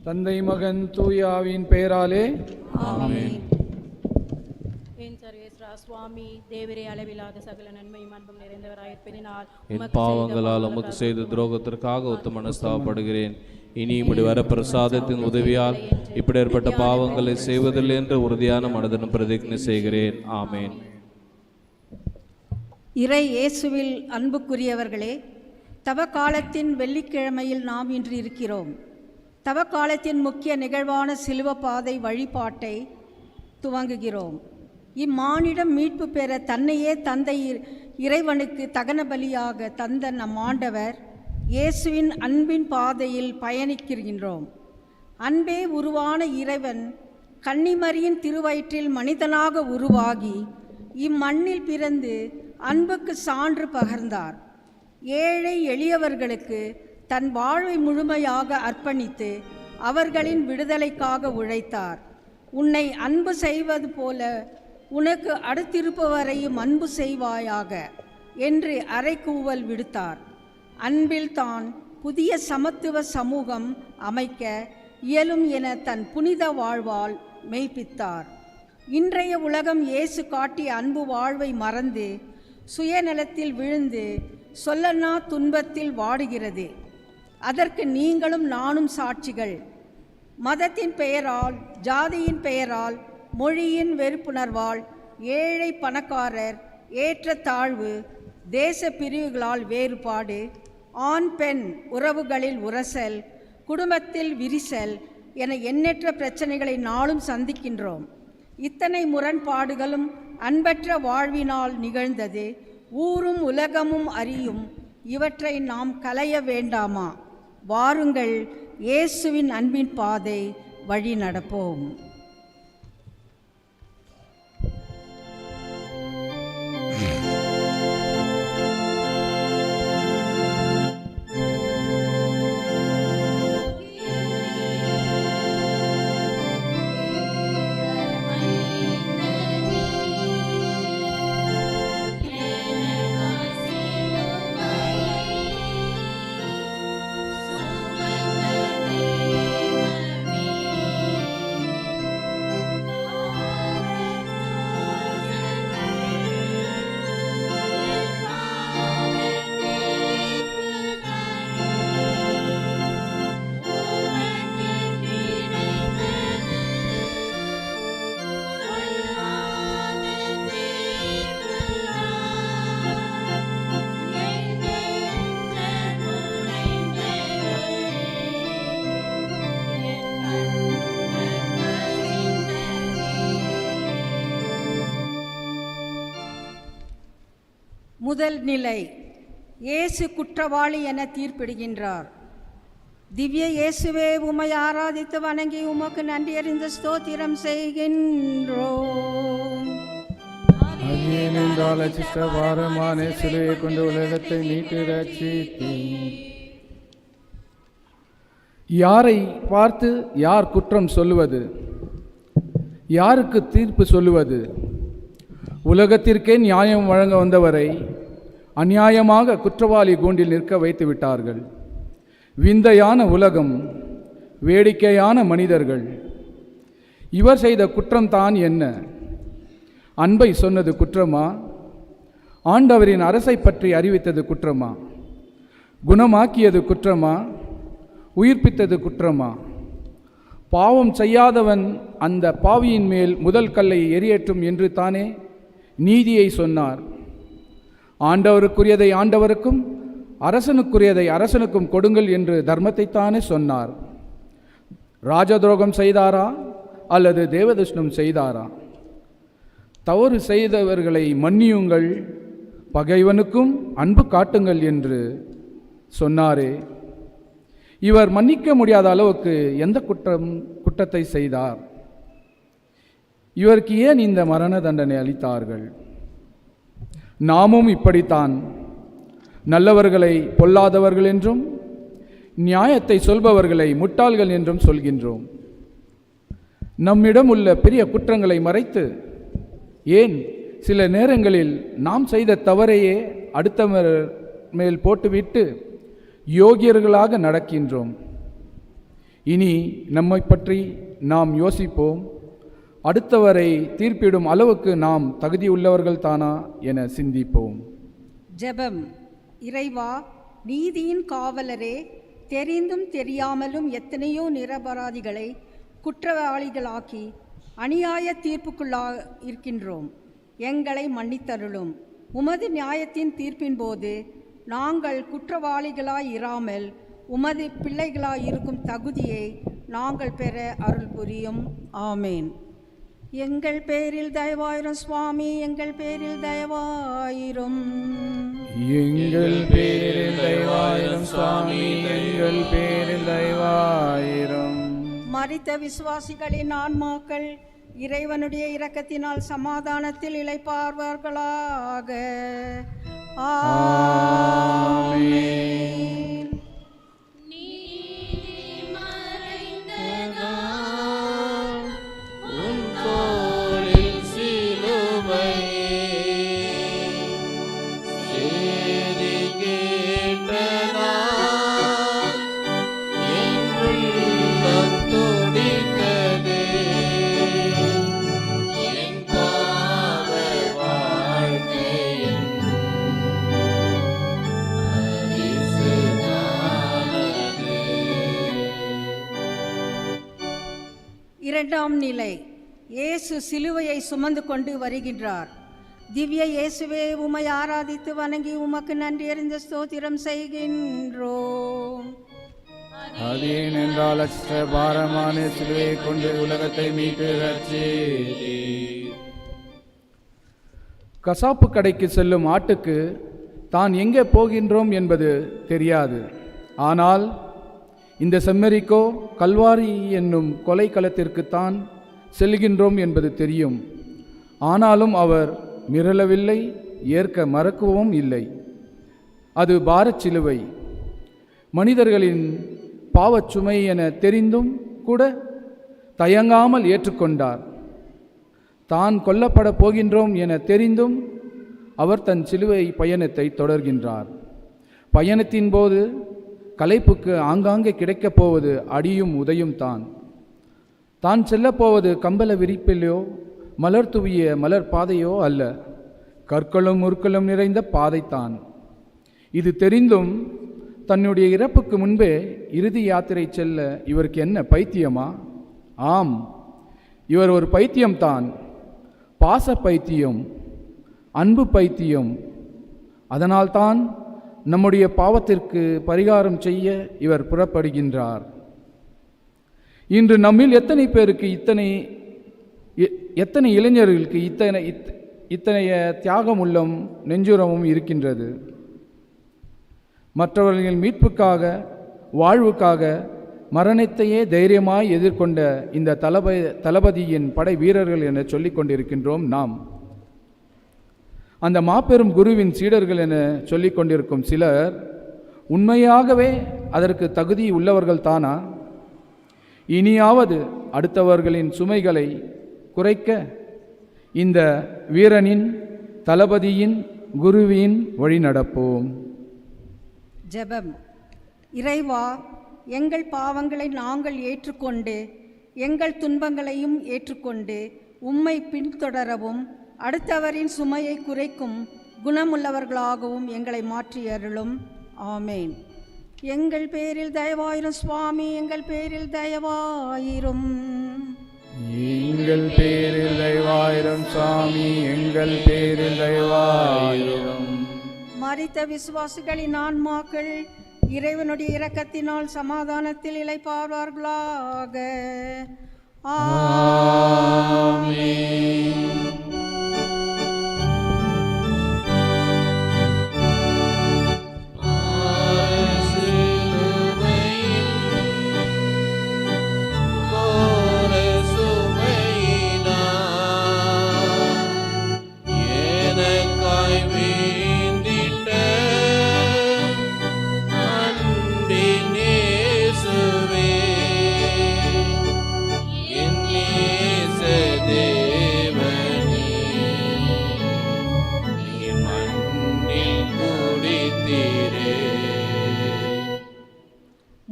தந்தை மகன் தூய ஆவியின் பெயராலே ஆமென். என் சர்வேஸ்வரா சுவாமி தேவரே, அளவில்லாத சகல நன்மையும் அன்பும் நிறைந்தவராயிருப்பதினால் என் பாவங்களால் உமக்கு செய்த துரோகத்திற்காக ஒத்து மனஸ்தாபப்படுகிறேன். இனி இப்படி வர பிரசாதத்தின் உதவியால் இப்படி ஏற்பட்ட பாவங்களை செய்வதில்லை என்று உறுதியான மனதுடன் பிரதிஜ்ஞை செய்கிறேன். ஆமேன். இறை இயேசுவில் அன்புக்குரியவர்களே, தவக்காலத்தின் வெள்ளிக்கிழமையில் நாம் இன்று இருக்கிறோம். தவக்காலத்தின் முக்கிய நிகழ்வான சிலுவ பாதை வழிபாட்டை துவங்குகிறோம். இம்மானிடம் மீட்பு பெற தன்னையே தந்தை இறைவனுக்கு தகன பலியாக தந்த நம் ஆண்டவர் இயேசுவின் அன்பின் பாதையில் பயணிக்கின்றோம். அன்பே உருவான இறைவன் கன்னிமரியின் திருவயிற்றில் மனிதனாக உருவாகி இம்மண்ணில் பிறந்து அன்புக்கு சான்று பகர்ந்தார். ஏழை எளியவர்களுக்கு தன் வாழ்வை முழுமையாக அர்ப்பணித்து அவர்களின் விடுதலைக்காக உழைத்தார். உன்னை அன்பு செய்வது போல உனக்கு அடுத்திருப்பவரையும் அன்பு செய்வாயாக என்று அறைகூவல் விடுத்தார். அன்பில் தான் புதிய சமத்துவ சமூகம் அமைக்க இயலும் என தன் புனித வாழ்வால் மெய்ப்பித்தார். இன்றைய உலகம் இயேசு காட்டிய அன்பு வாழ்வை மறந்து சுயநலத்தில் விழுந்து சொல்லனா துன்பத்தில் வாடுகிறது. அதற்கு நீங்களும் நானும் சாட்சிகள். மதத்தின் பெயரால், ஜாதியின் பெயரால், மொழியின் வெறுப்புணர்வால், ஏழை பணக்காரர் ஏற்றத்தாழ்வு, தேச பிரிவுகளால் வேறுபாடு, ஆண் பெண் உறவுகளில் உரசல், குடும்பத்தில் விரிசல் என எண்ணற்ற பிரச்சனைகளை நாளும் சந்திக்கின்றோம். இத்தனை முரண்பாடுகளும் அன்பற்ற வாழ்வினால் நிகழ்ந்தது ஊரும் உலகமும் அறியும். இவற்றை நாம் களைய வேண்டாமா? வாருங்கள், இயேசுவின் அன்பின் பாதை வழி நடப்போம். முதல் நிலை, இயேசு குற்றவாளி என தீர்ப்பிடுகின்றார். திவ்ய இயேசுவே, உம்மை ஆராதித்து வணங்கி உமக்கு நன்றியறிந்த ஸ்தோத்திரம் செய்கின்றோம். ஏனென்றால் அச்சிஷ்டபாரமான சிலுவையை கொண்டு உலகத்தை மீட்டு ரட்சித்தீர். யாரை பார்த்து யார் குற்றம் சொல்லுவது? யாருக்கு தீர்ப்பு சொல்லுவது? உலகத்திற்கே நியாயம் வழங்க வந்தவரை அநியாயமாக குற்றவாளி கூண்டில் நிற்க வைத்து விட்டார்கள். விந்தையான உலகம், வேடிக்கையான மனிதர்கள். இவர் செய்த குற்றம்தான் என்ன? அன்பை சொன்னது குற்றமா? ஆண்டவரின் அரசை பற்றி அறிவித்தது குற்றமா? குணமாக்கியது குற்றமா? உயிர்ப்பித்தது குற்றமா? பாவம் செய்யாதவன் அந்த பாவியின் மேல் முதல் கல்லை எரியேற்றும் என்று தானே நீதியை சொன்னார். ஆண்டவருக்குரியதை ஆண்டவருக்கும் அரசனுக்குரியதை அரசனுக்கும் கொடுங்கள் என்று தர்மத்தைத்தானே சொன்னார். ராஜதுரோகம் செய்தாரா அல்லது தேவதர்ஷனம் செய்தாரா? தவறு செய்தவர்களை மன்னியுங்கள், பகைவனுக்கும் அன்பு காட்டுங்கள் என்று சொன்னாரே. இவர் மன்னிக்க முடியாத அளவுக்கு எந்த குற்றத்தை செய்தார்? இவருக்கு ஏன் இந்த மரண தண்டனை அளித்தார்கள்? நாமும் இப்படித்தான் நல்லவர்களை பொல்லாதவர்கள் என்றும் நியாயத்தை சொல்பவர்களை முட்டாள்கள் என்றும் சொல்கின்றோம். நம்மிடம் உள்ள பெரிய குற்றங்களை மறைத்து, ஏன் சில நேரங்களில் நாம் செய்த தவறையே அடுத்தவர் மேல் போட்டுவிட்டு யோகியர்களாக நடக்கின்றோம். இனி நம்மை பற்றி நாம் யோசிப்போம். அடுத்தவரை தீர்ப்பிடும் அளவுக்கு நாம் தகுதியுள்ளவர்கள் தானா என சிந்திப்போம். ஜெபம். இறைவா, நீதியின் காவலரே, தெரிந்தும் தெரியாமலும் எத்தனையோ நிரபராதிகளை குற்றவாளிகளாக்கி அநியாய தீர்ப்புக்குள்ளா இருக்கின்றோம். எங்களை மன்னித்தருளும். உமது நியாயத்தின் தீர்ப்பின் போது நாங்கள் குற்றவாளிகளாய் இராமல் உமது பிள்ளைகளாய் இருக்கும் தகுதியை நாங்கள் பெற அருள் புரியும். ஆமேன். எங்கள் பேரில் தயவாயிரும் சுவாமி, எங்கள் பேரில் தயவாயிரும். எங்கள் பேரில் தயவாயிரும் சுவாமி, எங்கள் பேரில் தயவாயிரும். மரித்த விசுவாசிகளின் ஆன்மாக்கள் இறைவனுடைய இரக்கத்தினால் சமாதானத்தில் இளைப்பார்வார்களாக. ஆமென். இரண்டாம் நிலை. இயேசு சிலுவையை சுமந்து கொண்டு வருகின்றார். திவ்ய இயேசுவே, உம்மை ஆராதித்து வணங்கி உமக்கு நன்றி அறிந்த ஸ்தோத்திரம் செய்கின்றோம். அதேனென்றால் அச்ச பாரமான சிலுவையை கொண்டு உலகத்தை மீட்டு ரட்சித்தீர். கசாப்பு கடைக்கு செல்லும் ஆட்டுக்கு தான் எங்கே போகின்றோம் என்பது தெரியாது. ஆனால் இந்த செம்மறிக்கோ கல்வாரி என்னும் கொலைக்களத்திற்குத்தான் செல்கின்றோம் என்பது தெரியும். ஆனாலும் அவர் மிரளவில்லை, ஏற்க மறக்கவும் இல்லை. அது பாரச் சிலுவை, மனிதர்களின் பாவச்சுமை என தெரிந்தும் கூட தயங்காமல் ஏற்றுக்கொண்டார். தான் கொல்லப்பட போகின்றோம் என தெரிந்தும் அவர் தன் சிலுவை பயணத்தை தொடர்கின்றார். பயணத்தின் போது களைப்புக்கு ஆங்காங்கே கிடைக்கப் போவது அடியும் உதையும் தான். தான் செல்லப்போவது கம்பள விரிப்பிலோ மலர் தூவிய மலர் பாதையோ அல்ல, கற்களும் முற்களும் நிறைந்த பாதைத்தான். இது தெரிந்தும் தன்னுடைய இறப்புக்கு முன்பே இறுதி யாத்திரை செல்ல இவருக்கு என்ன பைத்தியமா? ஆம், இவர் ஒரு பைத்தியம்தான். பாச பைத்தியம், அன்பு பைத்தியம். அதனால்தான் நம்முடைய பாவத்திற்கு பரிகாரம் செய்ய இவர் புறப்படுகின்றார். இன்று நம்மில் எத்தனை பேருக்கு எத்தனை இளைஞர்களுக்கு இத்தனைய தியாகம் உள்ளம் நெஞ்சுரமும் இருக்கின்றது. மற்றவர்களின் மீட்புக்காக, வாழ்வுக்காக மரணத்தையே தைரியமாய் எதிர்கொண்ட இந்த தளபதியின் படை வீரர்கள் என சொல்லிக் கொண்டிருக்கின்றோம் நாம். அந்த மாபெரும் குருவின் சீடர்கள் என சொல்லிக் கொண்டிருக்கும் சிலர் உண்மையாகவே அதற்கு தகுதி உள்ளவர்கள் தானா? இனியாவது அடுத்தவர்களின் சுமைகளை குறைக்க இந்த வீரனின், தளபதியின், குருவின் வழி நடப்போம். ஜெபம். இறைவா, எங்கள் பாவங்களை நாங்கள் ஏற்றுக்கொண்டு எங்கள் துன்பங்களையும் ஏற்றுக்கொண்டு உம்மை பின்தொடரவும் அடுத்தவரின் சுமையை குறைக்கும் குணமுள்ளவர்களாகவும் எங்களை மாற்றி அருளும். ஆமேன். எங்கள் பேரில் தயவாயிரும் சுவாமி, எங்கள் பேரில் தயவாயிரும். எங்கள் பேரில் தயவாயிரும் சுவாமி, எங்கள் பேரில் தயவாயிரும். மரித்த விசுவாசிகளின் ஆன்மாக்கள் இறைவனுடைய இரக்கத்தினால் சமாதானத்தில் இளைப்பார்வார்களாக. ஆமென்.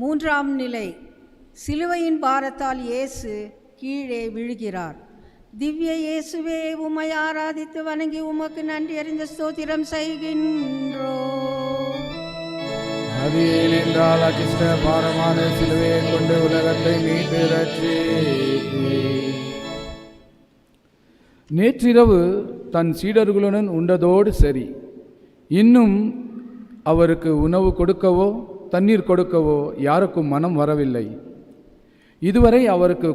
மூன்றாம் நிலை. சிலுவையின் பாரத்தால் இயேசு கீழே விழுகிறார். திவ்ய இயேசுவே, உம்மை ஆராதித்து வணங்கி உமக்கு நன்றி அறிந்த ஸ்தோத்திரம் செய்கின்றோம். அது ஏனென்றால் அகிஷ்ட பாரமான சிலுவையை கொண்டு உலகத்தை மீட்டு ரட்சித்தீர். நேற்றிரவு தன் சீடர்களுடன் உண்டதோடு சரி, இன்னும் அவருக்கு உணவு கொடுக்கவோ தண்ணீர் கொடுக்கவோ யாருக்கும் மனம் வரவில்லை. இதுவரை அவருக்கு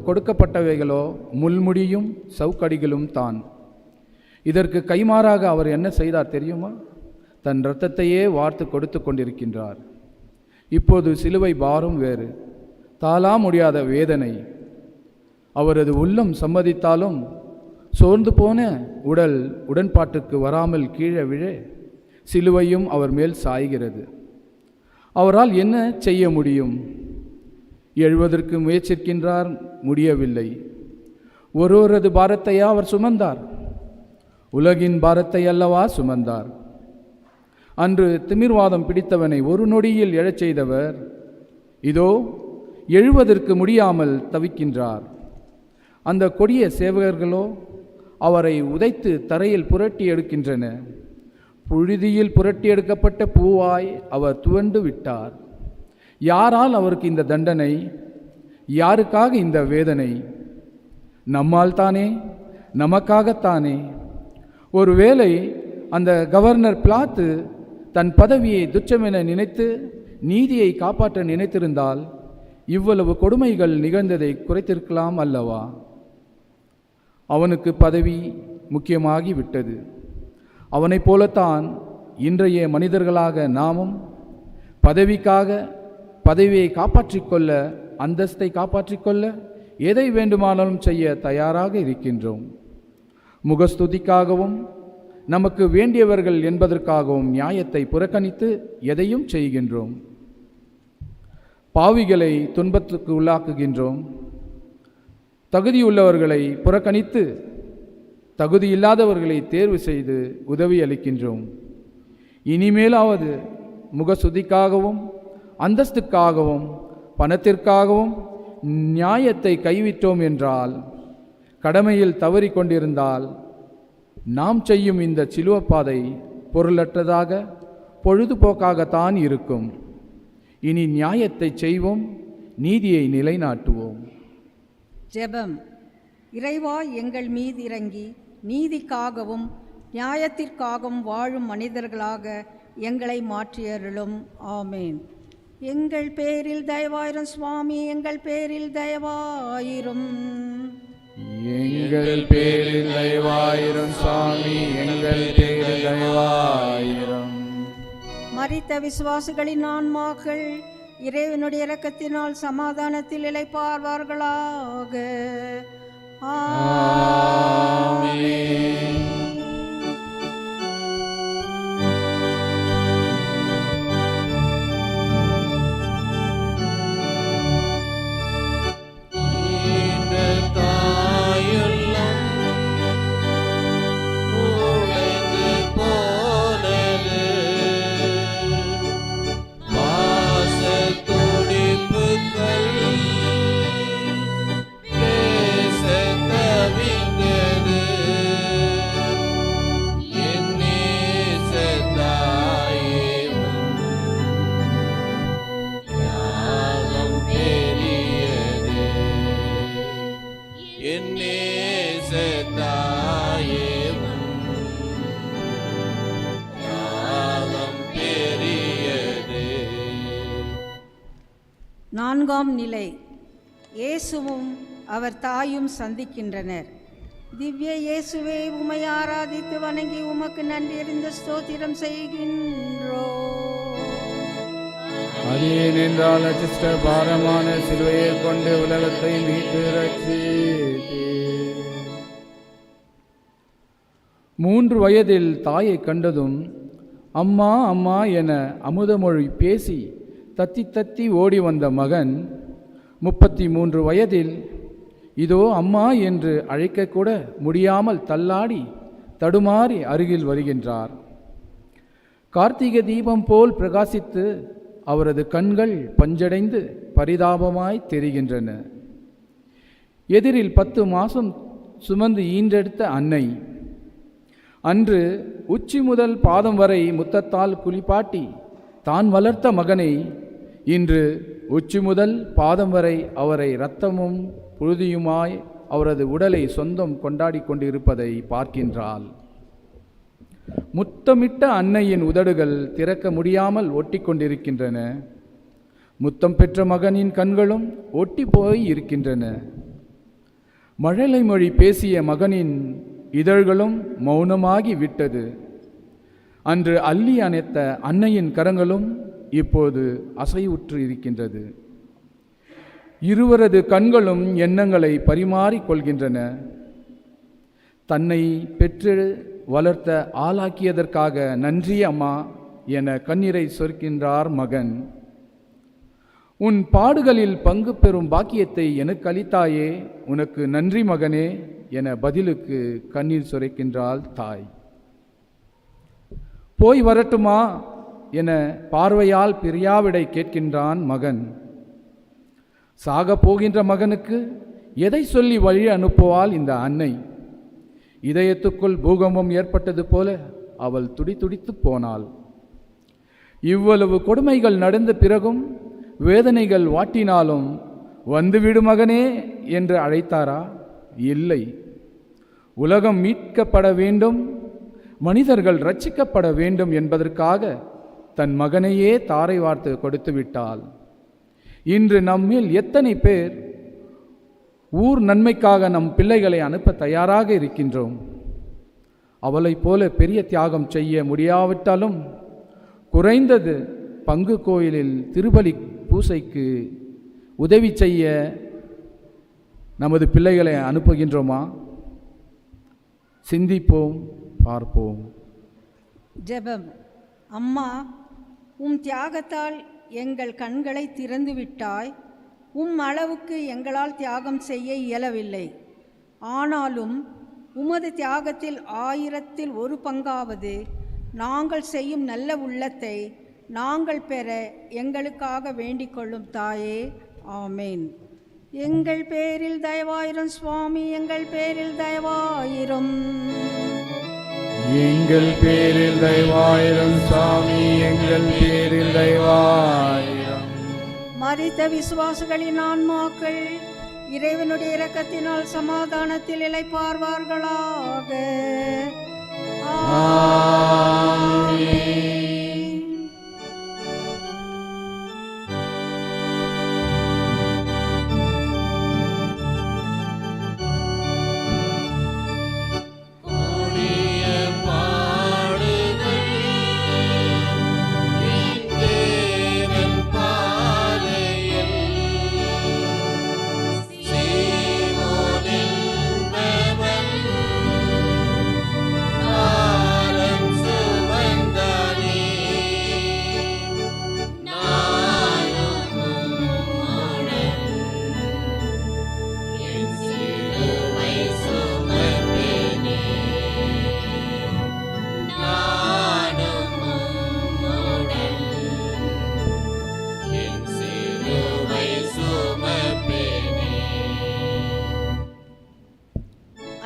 கொடுக்கப்பட்டவைகளோ முள்முடியும் சவுக்கடிகளும் தான். இதற்கு கைமாறாக அவர் என்ன செய்தார் தெரியுமா? தன் இரத்தத்தையே வார்த்து கொடுத்து கொண்டிருக்கின்றார். இப்போது சிலுவை பாரம் வேறு, தாளா முடியாத வேதனை. அவரது உள்ளம் சம்மதித்தாலும் சோர்ந்து போன உடல் உடன்பாட்டுக்கு வராமல் கீழே விழ சிலுவையும் அவர் மேல் சாய்கிறது. அவரால் என்ன செய்ய முடியும்? எழுவதற்கு முயற்சிக்கின்றார், முடியவில்லை. ஒருவரது பாரத்தையா அவர் சுமந்தார்? உலகின் பாரத்தை அல்லவா சுமந்தார். அன்று திமிர்வாதம் பிடித்தவனை ஒரு நொடியில் எழச் செய்தவர் இதோ எழுவதற்கு முடியாமல் தவிக்கின்றார். அந்த கொடிய சேவகர்களோ அவரை உதைத்து தரையில் புரட்டி எடுக்கின்றன. புழுதியில் புரட்டி எடுக்கப்பட்ட பூவாய் அவர் துவண்டு விட்டார். யாரால் அவருக்கு இந்த தண்டனை? யாருக்காக இந்த வேதனை? நம்மால் தானே, நமக்காகத்தானே. ஒருவேளை அந்த கவர்னர் பிலாத்து தன் பதவியை துச்சமென நினைத்து நீதியை காப்பாற்ற நினைத்திருந்தால் இவ்வளவு கொடுமைகள் நிகழ்ந்ததை குறைத்திருக்கலாம் அல்லவா? அவனுக்கு பதவி முக்கியமாகி விட்டது. அவனைப் போலத்தான் இன்றைய மனிதர்களாக நாமும் பதவியை காப்பாற்றிக்கொள்ள, அந்தஸ்தை காப்பாற்றிக்கொள்ள எதை வேண்டுமானாலும் செய்ய தயாராக இருக்கின்றோம். முகஸ்துதிக்காகவும் நமக்கு வேண்டியவர்கள் என்பதற்காகவும் நியாயத்தை புறக்கணித்து எதையும் செய்கின்றோம். பாவிகளை துன்பத்துக்கு உள்ளாக்குகின்றோம். தகுதியுள்ளவர்களை புறக்கணித்து தகுதியில்லாதவர்களை தேர்வு செய்து உதவி அளிக்கின்றோம். இனிமேலாவது முகசுதிக்காகவும் அந்தஸ்துக்காகவும் பணத்திற்காகவும் நியாயத்தை கைவிட்டோம் என்றால், கடமையில் தவறி கொண்டிருந்தால் நாம் செய்யும் இந்த சிலுவப்பாதை பொருளற்றதாக பொழுதுபோக்காகத்தான் இருக்கும். இனி நியாயத்தை செய்வோம், நீதியை நிலைநாட்டுவோம். ஜெபம். இறைவா, எங்கள் மீது இறங்கி நீதிக்காகவும் நியாயத்திற்காகவும் வாழும் மனிதர்களாக எங்களை மாற்றியருளும். ஆமேன். எங்கள் பேரில் தயவாயிரும் சுவாமி, எங்கள் பேரில் தயவாயிரும். எங்கள் பேரில் தயவாயிரும் சுவாமி, எங்கள் பேரில் தயவாயிரும். மரித்த விசுவாசிகளின் ஆன்மாக்கள் இறைவனுடைய இரக்கத்தினால் சமாதானத்தில் இளைப்பார்வார்களாக. ஆமென். நான்காம் நிலை. இயேசுவும் அவர் தாயும் சந்திக்கின்றனர். திவ்ய இயேசுவே, உம்மை ஆராதித்து வணங்கி உமக்கு நன்றி அறிந்த ஸ்தோத்திரம் செய்கின்றோம். அது ஏனென்றால் அச்சிஷ்ட பாரமான சிலுவையை கொண்டு உலகத்தை மீட்டு ரட்சித்தீர். 3 வயதில் தாயை கண்டதும் அம்மா அம்மா என அமுதமொழி பேசி தத்தி தத்தி ஓடி வந்த மகன் 33 வயதில் இதோ அம்மா என்று அழைக்கக்கூட முடியாமல் தள்ளாடி தடுமாறி அருகில் வருகின்றார். கார்த்திகை தீபம் போல் பிரகாசித்து அவரது கண்கள் பஞ்சடைந்து பரிதாபமாய் தெரிகின்றன. எதிரில் 10 மாதம் சுமந்து ஈன்றெடுத்த அன்னை அன்று உச்சி முதல் பாதம் வரை முத்தத்தால் குளிப்பாட்டி தான் வளர்த்த மகனை இன்று உச்சி முதல் பாதம் வரை அவரை இரத்தமும் புழுதியுமாய் அவரது உடலை சொந்தம் கொண்டாடி கொண்டிருப்பதை பார்க்கின்றாள். முத்தமிட்ட அன்னையின் உதடுகள் திறக்க முடியாமல் ஒட்டி கொண்டிருக்கின்றன. முத்தம் பெற்ற மகனின் கண்களும் ஒட்டி போய் இருக்கின்றன. மழலை மொழி பேசிய மகனின் இதழ்களும் மௌனமாகி விட்டது. அன்று அள்ளி அணைத்த அன்னையின் கரங்களும் இப்போது அசைவுற்று இருக்கின்றது. இருவரது கண்களும் எண்ணங்களை பரிமாறிக் கொள்கின்றன. தன்னை பெற்று வளர்த்த ஆளாக்கியதற்காக நன்றி அம்மா என கண்ணீரை சொரிக்கின்றார் மகன். உன் பாடுகளில் பங்கு பெறும் பாக்கியத்தை எனக்கு அளித்தாயே, உனக்கு நன்றி மகனே என பதிலுக்கு கண்ணீர் சுரைக்கின்றாள் தாய். போய் வரட்டுமா என பார்வையால் பிரியாவிடை கேட்கின்றான் மகன். சாக போகின்ற மகனுக்கு எதை சொல்லி வழி அனுப்புவாள் இந்த அன்னை? இதயத்துக்குள் பூகம்பம் ஏற்பட்டது போல அவள் துடித்து போனாள். இவ்வளவு கொடுமைகள் நடந்த பிறகும் வேதனைகள் வாட்டினாலும் வந்துவிடு மகனே என்று அழைத்தாரா? இல்லை. உலகம் மீட்கப்பட வேண்டும், மனிதர்கள் ரட்சிக்கப்பட வேண்டும் என்பதற்காக தன் மகனையே தாரை வார்த்து கொடுத்து விட்டாள். இன்று நம்மில் எத்தனை பேர் ஊர் நன்மைக்காக நம் பிள்ளைகளை அனுப்ப தயாராக இருக்கின்றோம்? அவளைப் போல பெரிய தியாகம் செய்ய முடியாவிட்டாலும் குறைந்தது பங்கு கோயிலில் திருபலி பூசைக்கு உதவி செய்ய நமது பிள்ளைகளை அனுப்புகின்றோமா? சிந்திப்போம், பார்ப்போம். ஜெபம். அம்மா, தியாகத்தால் எங்கள் கண்களை திறந்து விட்டாய். அளவுக்கு எங்களால் தியாகம் செய்ய இயலவில்லை. ஆனாலும் உமது தியாகத்தில் 1000ல் 1 பங்காவது நாங்கள் செய்யும் நல்ல உள்ளத்தை நாங்கள் பெற எங்களுக்காக வேண்டிக் கொள்ளும் தாயே. ஆமேன். எங்கள் பேரில் தயவாயிரும் சுவாமி, எங்கள் பேரில் தயவாயிரும். எங்கள் பேரில் தயவாயிரும் சாமி, எங்கள் பேரில் தயவாயிரும். மரித்த விசுவாசிகளின் ஆன்மாக்கள் இறைவனுடைய இரக்கத்தினால் சமாதானத்தில் இளைப்பார்வார்களாக. ஆமென்.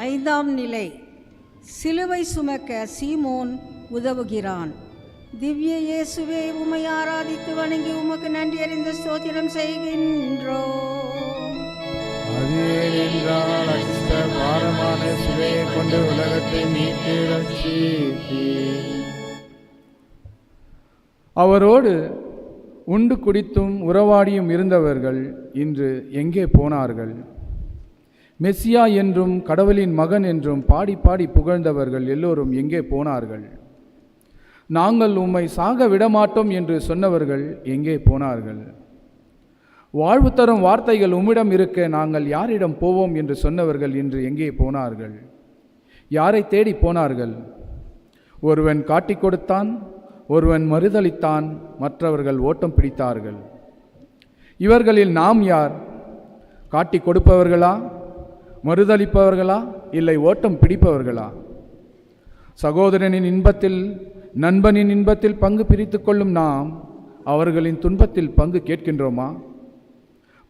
ஐந்தாம் நிலை. சிலுவை சுமக்க சீமோன் உதவுகிறான். திவ்ய இயேசுவே, உம்மை ஆராதித்து வணங்கி உமக்கு நன்றி அறிந்த ஸ்தோத்திரம் செய்கின்றோம். கொண்டு உலகத்தை மீட்டு அவரோடு உண்டு குடித்தும் உறவாடியும் இருந்தவர்கள் இன்று எங்கே போனார்கள்? மெஸ்ஸியா என்றும் கடவுளின் மகன் என்றும் பாடி பாடி புகழ்ந்தவர்கள் எல்லோரும் எங்கே போனார்கள்? நாங்கள் உம்மை சாக விடமாட்டோம் என்று சொன்னவர்கள் எங்கே போனார்கள்? வாழ்வு தரும் வார்த்தைகள் உம்மிடம் இருக்க நாங்கள் யாரிடம் போவோம் என்று சொன்னவர்கள் இன்று எங்கே போனார்கள்? யாரை தேடி போனார்கள்? ஒருவன் காட்டிக் கொடுத்தான், ஒருவன் மறுதளித்தான், மற்றவர்கள் ஓட்டம் பிடித்தார்கள். இவர்களில் நாம் யார்? காட்டிக் கொடுப்பவர்களா, மறுதளிப்பவர்களா, இல்லை ஓட்டம் பிடிப்பவர்களா? சகோதரனின் இன்பத்தில், நண்பனின் இன்பத்தில் பங்கு பிரித்து கொள்ளும் நாம் அவர்களின் துன்பத்தில் பங்கு கேட்கின்றோமா?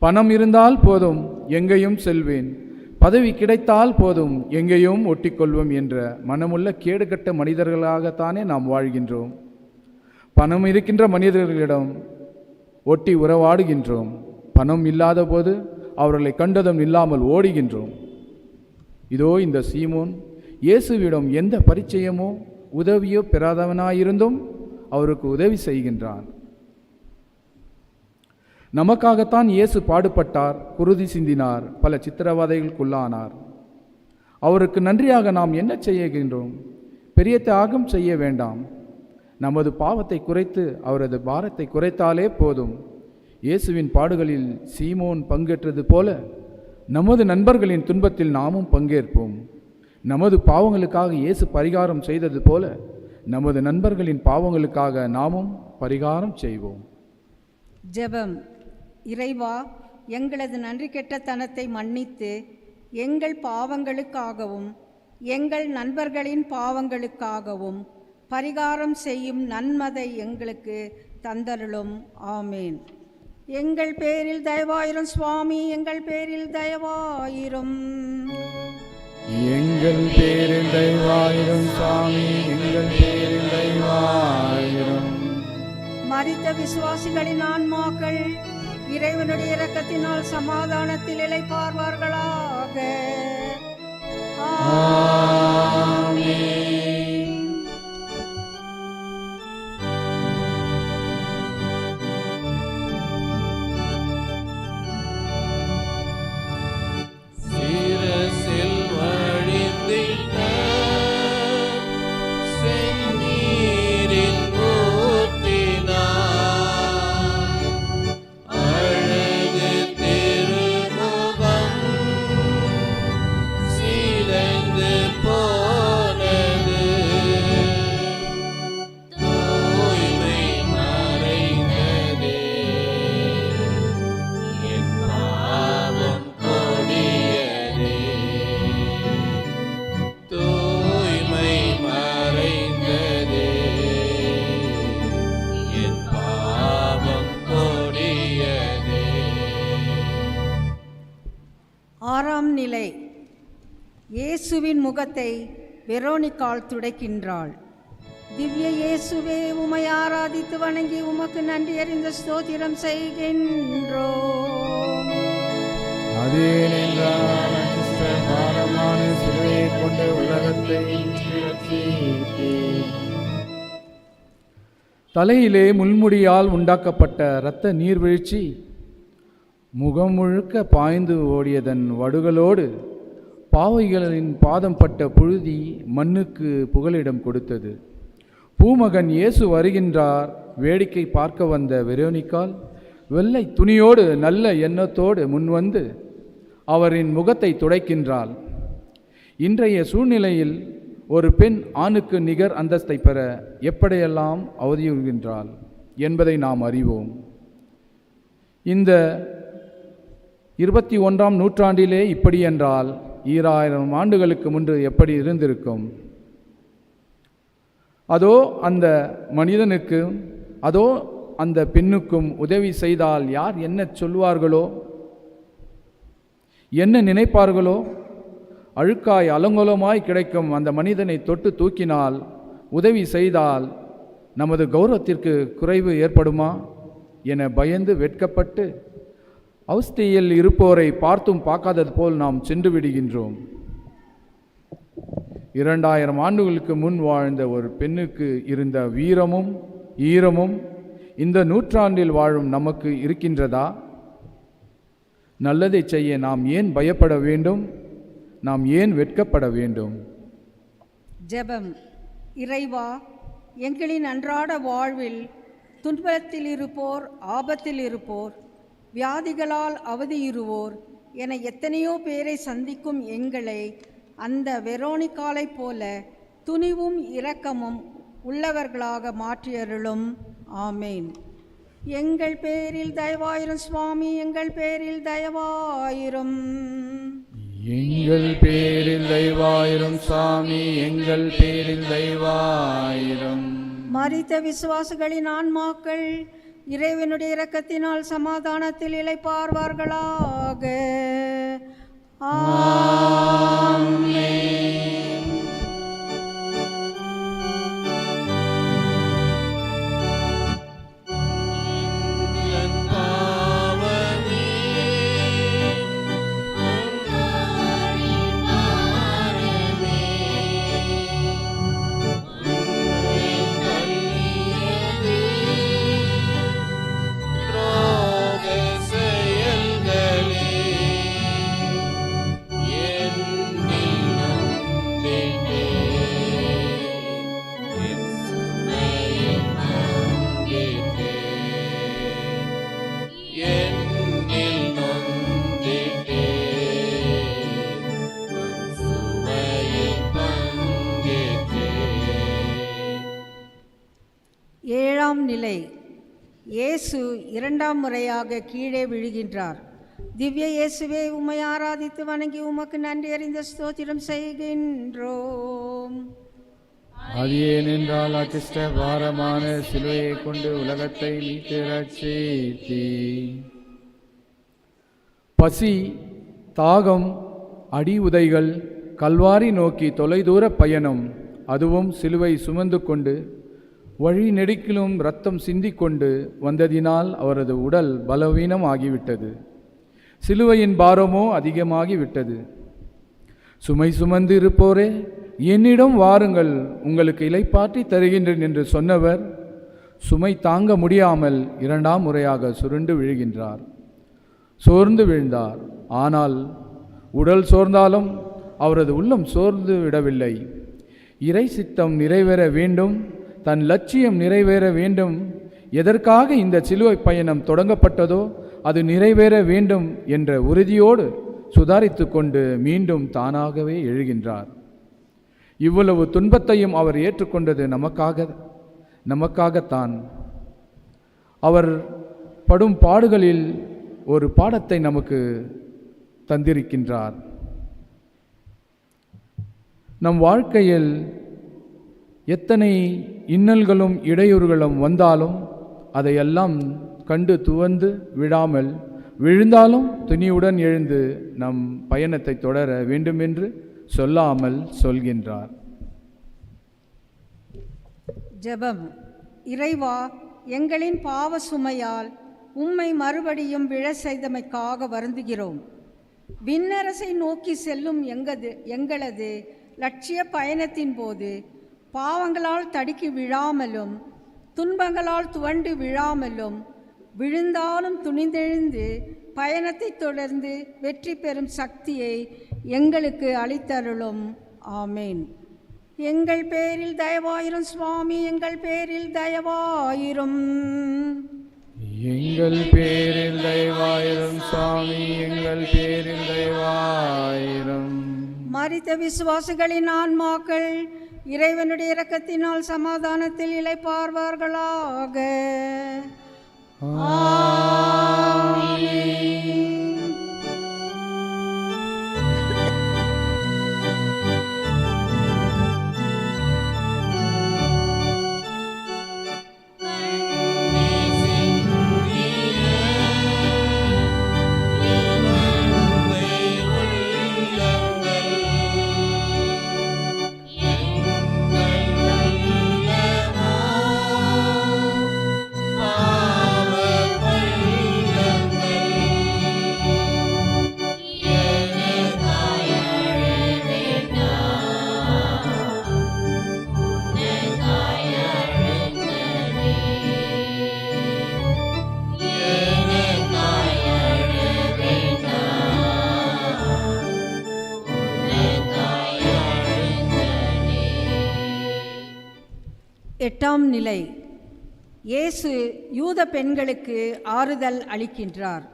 பணம் இருந்தால் போதும் எங்கேயும் செல்வேன், பதவி கிடைத்தால் போதும் எங்கேயும் ஒட்டிக்கொள்வோம் என்ற மனமுள்ள கேடுகட்ட மனிதர்களாகத்தானே நாம் வாழ்கின்றோம். பணம் இருக்கின்ற மனிதர்களிடம் ஒட்டி உறவாடுகின்றோம். பணம் இல்லாத போது அவர்களை கண்டதும் இல்லாமல் ஓடுகின்றோம். இதோ இந்த சீமோன் இயேசுவிடம் எந்த பரிச்சயமோ உதவியோ பெறாதவனாயிருந்தும் அவருக்கு உதவி செய்கின்றான். நமக்காகத்தான் இயேசு பாடுபட்டார், குருதி சிந்தினார், பல சித்திரவதைகளுக்குள்ளானார். அவருக்கு நன்றியாக நாம் என்ன செய்கின்றோம்? பெரிய தியாகம் செய்ய வேண்டாம். நமது பாவத்தை குறைத்து அவரது பாரத்தை குறைத்தாலே போதும். இயேசுவின் பாடுகளில் சீமோன் பங்கேற்றது போல நமது நண்பர்களின் துன்பத்தில் நாமும் பங்கேற்போம். நமது பாவங்களுக்காக இயேசு பரிகாரம் செய்தது போல நமது நண்பர்களின் பாவங்களுக்காக நாமும் பரிகாரம் செய்வோம். ஜெபம். இறைவா, எங்களது நன்றி கெட்டத்தனத்தை மன்னித்து எங்கள் பாவங்களுக்காகவும் எங்கள் நண்பர்களின் பாவங்களுக்காகவும் பரிகாரம் செய்யும் நன்மதை எங்களுக்கு தந்தருளும். ஆமேன். எங்கள் பேரில் தயவாயிரும் சுவாமி, எங்கள் பேரில் தயவாயிரும். எங்கள் பேரில் தயவாயிரும் சுவாமி, எங்கள் பேரில் தயவாயிரும். மரித்த விசுவாசிகளின் ஆன்மாக்கள் இறைவனுடைய இரக்கத்தினால் சமாதானத்தில் இளைப்பார்வார்களாக. ஆமென். சிரசில் வழிந்திட்ட செந்நீரின் ஊற்றினார், அழகு திருமுகம் சிதைந்து போனது, தூய்மை மறைந்ததே, என் பாவம் கொடியதே, தூய்மை மறைந்ததே, என் பாவம் கொடியதே. ஆறாம் நிலை. இயேசுவின் முகத்தை வெரோனிக்காள் துடைக்கின்றாள். திவ்ய இயேசுவே, உமை ஆராதித்து வணங்கி உமக்கு நன்றி அறிந்த ஸ்தோத்திரம் செய்கின்றோம். அதே நின்றார் சிஸ்டர் பாரமான சிலுவையை கொண்டு உலகத்தை ரட்சித்தீர். தலையிலே முள்முடியால் உண்டாக்கப்பட்ட இரத்த நீர்வீழ்ச்சி முகம் முழுக்க பாய்ந்து ஓடியதன் வடுகளோடு பாவைகளின் பாதம் பட்ட புழுதி மண்ணுக்கு புகலிடம் கொடுத்தது. பூமகன் இயேசு வருகின்றார் வேடிக்கை பார்க்க வந்த வெரோனிக்காள் வெள்ளை துணியோடு நல்ல எண்ணத்தோடு முன்வந்து அவரின் முகத்தை துடைக்கின்றாள். இன்றைய சூழ்நிலையில் ஒரு பெண் ஆணுக்கு நிகர் அந்தஸ்தை பெற எப்படியெல்லாம் அவதியுறுகின்றாள் என்பதை நாம் அறிவோம். இந்த 21ஆம் நூற்றாண்டிலே இப்படி என்றால் 2000 ஆண்டுகளுக்கு முன்பு எப்படி இருந்திருக்கும்? அதோ அந்த மனிதனுக்கும் அதோ அந்த பெண்ணுக்கும் உதவி செய்தால் யார் என்ன சொல்வார்களோ, என்ன நினைப்பார்களோ? அழுக்காய் அலங்கோலமாய் கிடைக்கும் அந்த மனிதனை தொட்டு தூக்கினால், உதவி செய்தால் நமது கௌரவத்திற்கு குறைவு ஏற்படுமா என பயந்து வெட்கப்பட்டு அவஸ்தையில் இருப்போரை பார்த்தும் பார்க்காதது போல் நாம் சென்று விடுகின்றோம். 2000 ஆண்டுகளுக்கு முன் வாழ்ந்த ஒரு பெண்ணுக்கு இருந்த வீரமும் ஈரமும் இந்த நூற்றாண்டில் வாழும் நமக்கு இருக்கின்றதா? நல்லதை செய்ய நாம் ஏன் பயப்பட வேண்டும்? நாம் ஏன் வெட்கப்பட வேண்டும்? ஜெபம். இறைவா, எங்களின் அன்றாட வாழ்வில் துன்பத்தில் இருப்போர், ஆபத்தில் இருப்போர், வியாதிகளால் அவதியுறுவோர் என எத்தனையோ பேரை சந்திக்கும் எங்களை அந்த வெரோனிக்காலை போல துணிவும் இரக்கமும் உள்ளவர்களாக மாற்றியருளும். ஆமேன். எங்கள் பேரில் தயவாயிரும் சுவாமி, எங்கள் பேரில் தயவாயிரும். எங்கள் பேரில் தயவாயிரும் சாமி, எங்கள் பேரில் தயவாயிரும். மரித்த விசுவாசிகளின் ஆன்மாக்கள் இறைவனுடைய இரக்கத்தினால் சமாதானத்தில் இளைப்பார்வார்களாக. ஏழாம் நிலை. இயேசு இரண்டாம் முறையாக கீழே விழுகின்றார். திவ்ய இயேசுவே, உம்மை ஆராதித்து வணங்கி உமக்கு நன்றி அறிந்த ஸ்தோத்திரம் செய்கின்றோம். அது ஏனென்றால் அச்சிஷ்ட பாரமான சிலுவையை கொண்டு உலகத்தை மீட்டு ரட்சித்தீ. பசி, தாகம், அடி உதைகள், கல்வாரி நோக்கி தொலைதூர பயணம், அதுவும் சிலுவை சுமந்து கொண்டு வழி நெடுக்கிலும் இரத்தம் சிந்திக்கொண்டு வந்ததினால் அவரது உடல் பலவீனம் ஆகிவிட்டது. சிலுவையின் பாரமோ அதிகமாகிவிட்டது. சுமை சுமந்து இருப்போரே, என்னிடம் வாருங்கள், உங்களுக்கு இளைப்பாற்றி தருகின்றேன் என்று சொன்னவர் சுமை தாங்க முடியாமல் இரண்டாம் முறையாக சுருண்டு விழுகின்றார். சோர்ந்து விழுந்தார். ஆனால் உடல் சோர்ந்தாலும் அவரது உள்ளம் சோர்ந்து விடவில்லை. இறை சித்தம் நிறைவேற வேண்டும், தன் லட்சியம் நிறைவேற வேண்டும். எதற்காக இந்த சிலுவை பயணம் தொடங்கப்பட்டதோ அது நிறைவேற வேண்டும் என்ற உறுதியோடு சுதாரித்து கொண்டு மீண்டும் தானாகவே எழுகின்றார். இவ்வளவு துன்பத்தையும் அவர் ஏற்றுக்கொண்டது நமக்காகத்தான். அவர் படும் பாடுகளில் ஒரு பாடத்தை நமக்கு தந்திருக்கின்றார். நம் வாழ்க்கையில் எத்தனை இன்னல்களும் இடையூறுகளும் வந்தாலும் அதையெல்லாம் கண்டு துவந்து விடாமல், விழுந்தாலும் துணியுடன் எழுந்து நம் பயணத்தை தொடர வேண்டுமென்று சொல்லாமல் சொல்கின்றார். ஜெபம். இறைவா, எங்களின் பாவ சுமையால் உம்மை மறுபடியும் விழ செய்தமைக்காக வருந்துகிறோம். விண்ணரசை நோக்கி செல்லும் எங்களது லட்சிய பயணத்தின் போது பாவங்களால் தடுக்கி விழாமலும் துன்பங்களால் துவண்டு விழாமலும், விழுந்தாலும் துணிந்தெழுந்து பயணத்தை தொடர்ந்து வெற்றி பெறும் சக்தியை எங்களுக்கு அளித்தருளும். ஆமேன். எங்கள் பேரில் தயவாயிரும் சுவாமி, எங்கள் பேரில் தயவாயிரும். எங்கள் பேரில் தயவாயிரும் சுவாமி, எங்கள் பேரில் தயவாயிரும். மரித்த விசுவாசிகளின் ஆன்மாக்கள் இறைவனுடைய இரக்கத்தினால் சமாதானத்தில் இளைப்பார்வார்களாக. எட்டாம் நிலை. இயேசு யூத பெண்களுக்கு ஆறுதல் அளிக்கின்றார்.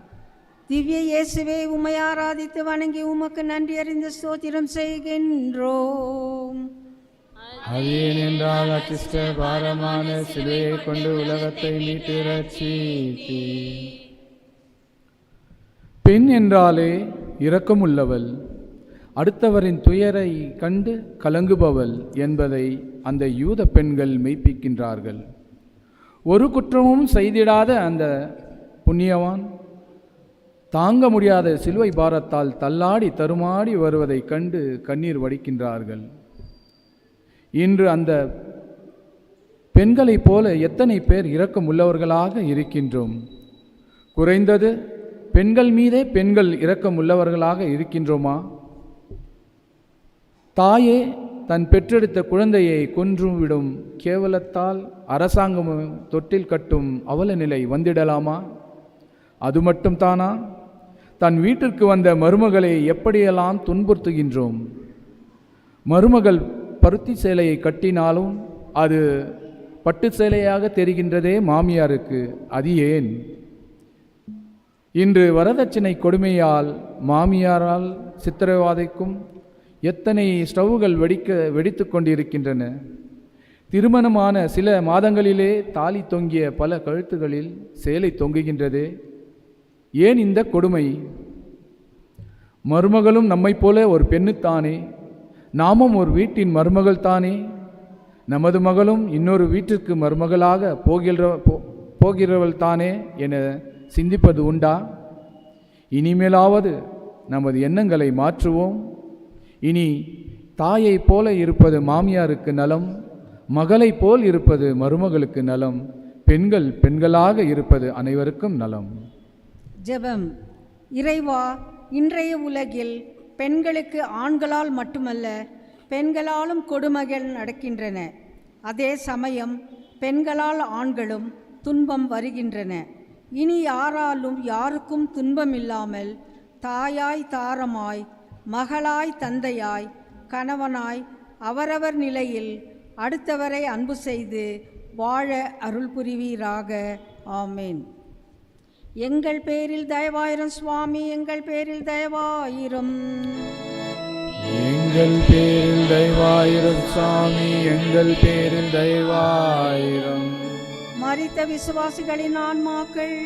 திவ்ய இயேசுவே, உம்மை ஆராதித்து வணங்கி உமக்கு நன்றி அறிந்த ஸ்தோத்திரம் செய்கின்றோம். அது ஏனென்றால் அச்சிஷ்ட பாரமான சிலுவையை கொண்டு உலகத்தை மீட்டு ரட்சித்தீ. பெண் என்றாலே இரக்கமுள்ளவள், அடுத்தவரின் துயரை கண்டு கலங்குபவள் என்பதை அந்த யூத பெண்கள் மெய்ப்பிக்கின்றார்கள். ஒரு குற்றமும் செய்திடாத அந்த புண்ணியவான் தாங்க முடியாத சிலுவை பாரத்தால் தள்ளாடி தருமாடி வருவதைக் கண்டு கண்ணீர் வடிக்கின்றார்கள். இன்று அந்த பெண்களைப் போல எத்தனை பேர் இரக்கம் உள்ளவர்களாக இருக்கின்றோம்? குறைந்தது பெண்கள் மீதே பெண்கள் இரக்கம் உள்ளவர்களாக இருக்கின்றோமா? தாயே தன் பெற்றெடுத்த குழந்தையை கொன்றுவிடும் கேவலத்தால் அரசாங்கம் தொட்டில் கட்டும் அவல நிலை வந்திடலாமா? அது மட்டும் தானா? தன் வீட்டிற்கு வந்த மருமகளை எப்படியெல்லாம் துன்புறுத்துகின்றோம். மருமகள் பருத்தி சேலையை கட்டினாலும் அது பட்டு சேலையாக தெரிகின்றதே மாமியாருக்கு. அது ஏன்? இன்று வரதட்சணை கொடுமையால் மாமியாரால் சித்திரவதைக்கும் எத்தனை ஸ்டவ்வுகள் வெடித்து கொண்டிருக்கின்றன. திருமணமான சில மாதங்களிலே தாலி தொங்கிய பல கழுத்துகளில் சேலை தொங்குகின்றது. ஏன் இந்த கொடுமை? மருமகளும் நம்மைப் போல ஒரு பெண்ணுத்தானே, நாமும் ஒரு வீட்டின் மருமகள் தானே. நமது மகளும் இன்னொரு வீட்டிற்கு மருமகளாக போகிறவள் தானே என சிந்திப்பது உண்டா? இனிமேலாவது நமது எண்ணங்களை மாற்றுவோம். இனி தாயை போல இருப்பது மாமியாருக்கு நலம், மகளை போல் இருப்பது மருமகளுக்கு நலம், பெண்கள் பெண்களாக இருப்பது அனைவருக்கும் நலம். ஜெபம். இறைவா, இன்றைய உலகில் பெண்களுக்கு ஆண்களால் மட்டுமல்ல பெண்களாலும் கொடுமைகள் நடக்கின்றன. அதே சமயம் பெண்களால் ஆண்களும் துன்பம் வருகின்றன. இனி யாருக்கும் துன்பம் இல்லாமல் தாயாய் தாரமாய் மகளாய் தந்தையாய் கணவனாய் அவரவர் நிலையில் அடுத்தவரை அன்பு செய்து வாழ அருள் புரிவீராக. ஆமேன். எங்கள் பேரில் தயவாயிரம் சுவாமி, எங்கள் பேரில் தயவாயிரம். எங்கள் பேரில் தயவாயிரம் சாமி, எங்கள் பேரில் தயவாயிரம். மரித்த விசுவாசிகளின் ஆன்மாக்கள்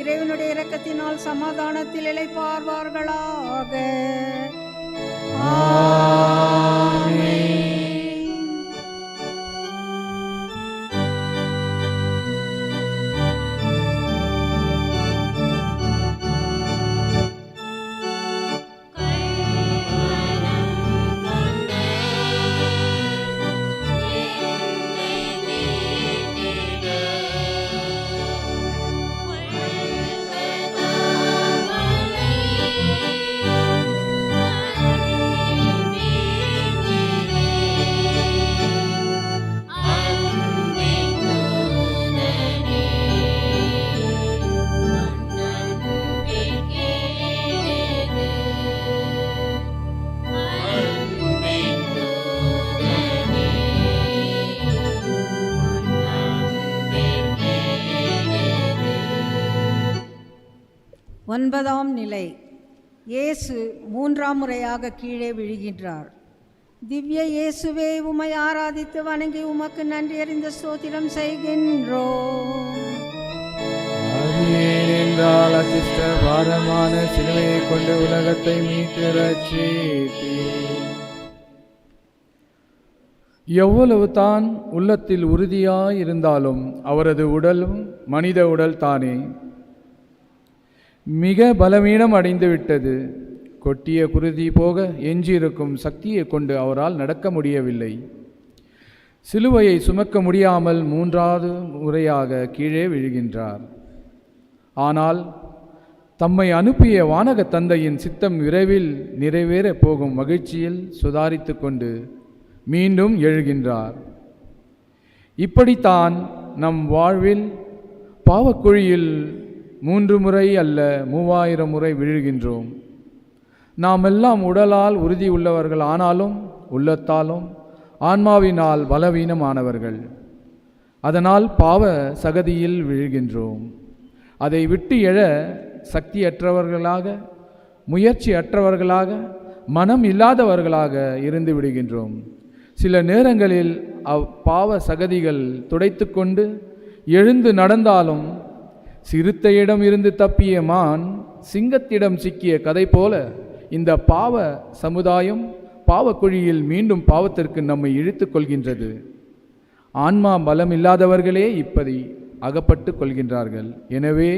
இறைவனுடைய இரக்கத்தினால் சமாதானத்தில் இளைப்பார்வார்களாக. ஆமென். ஒன்பதாம் நிலை. இயேசு மூன்றாம் முறையாக கீழே விழுகின்றார். திவ்ய இயேசுவே, உம்மை ஆராதித்து வணங்கி உமக்கு நன்றி அறிந்த ஸ்தோத்திரம் செய்கின்றோம். என்றால் அதிர்ஷ்ட பாரமான சிலுவையை கொண்டு உலகத்தை மீட்டு ரட்சித்தீர். எவ்வளவு தான் உள்ளத்தில் உறுதியாயிருந்தாலும் அவரது உடலும் மனித உடல் தானே மிக பலவீனம் அடைந்துவிட்டது. கொட்டிய குருதி போக எஞ்சியிருக்கும் சக்தியை கொண்டு அவரால் நடக்க முடியவில்லை. சிலுவையை சுமக்க முடியாமல் மூன்றாவது முறையாக கீழே விழுகின்றார். ஆனால் தம்மை அனுப்பிய வானக தந்தையின் சித்தம் விரைவில் நிறைவேறப் போகும் மகிழ்ச்சியில் சுதாரித்து கொண்டு மீண்டும் எழுகின்றார். இப்படித்தான் நம் வாழ்வில் பாவக்குழியில் 3 முறை அல்ல 3000 முறை விழுகின்றோம். நாம் எல்லாம் உடலால் உறுதி உள்ளவர்கள், ஆனாலும் உள்ளத்தாலும் ஆன்மாவினால் பலவீனமானவர்கள். அதனால் பாவ சகதியில் விழுகின்றோம். அதை விட்டு எழ சக்தியற்றவர்களாக, முயற்சி அற்றவர்களாக, மனம் இல்லாதவர்களாக இருந்து விடுகின்றோம். சில நேரங்களில் பாவ சகதிகள் துடைத்து கொண்டு எழுந்து நடந்தாலும் சிறுத்தையிடம் இருந்து தப்பிய மான் சிங்கத்திடம் சிக்கிய கதை போல இந்த பாவ சமுதாயம் பாவக்குழியில் மீண்டும் பாவத்திற்கு நம்மை இழுத்து கொள்கின்றது. ஆன்மா பலம் இல்லாதவர்களே இப்படி அகப்பட்டு கொள்கின்றார்கள். எனவே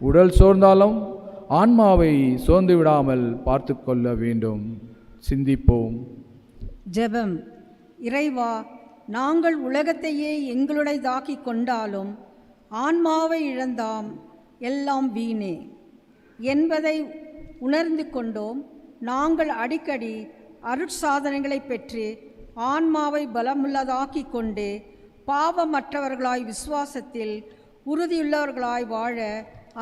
உடல் சோர்ந்தாலும் ஆன்மாவை சோர்ந்து விடாமல் பார்த்து கொள்ள வேண்டும். சிந்திப்போம். ஜெபம். இறைவா, நாங்கள் உலகத்தையே எங்களுடையதாக்கிக் கொண்டாலும் ஆன்மாவை இழந்தாம் எல்லாம் வீணே என்பதை உணர்ந்து கொண்டோம். நாங்கள் அடிக்கடி அருட்சாதனைகளை பெற்று ஆன்மாவை பலமுள்ளதாக்கிக் கொண்டு பாவமற்றவர்களாய் விசுவாசத்தில் உறுதியுள்ளவர்களாய் வாழ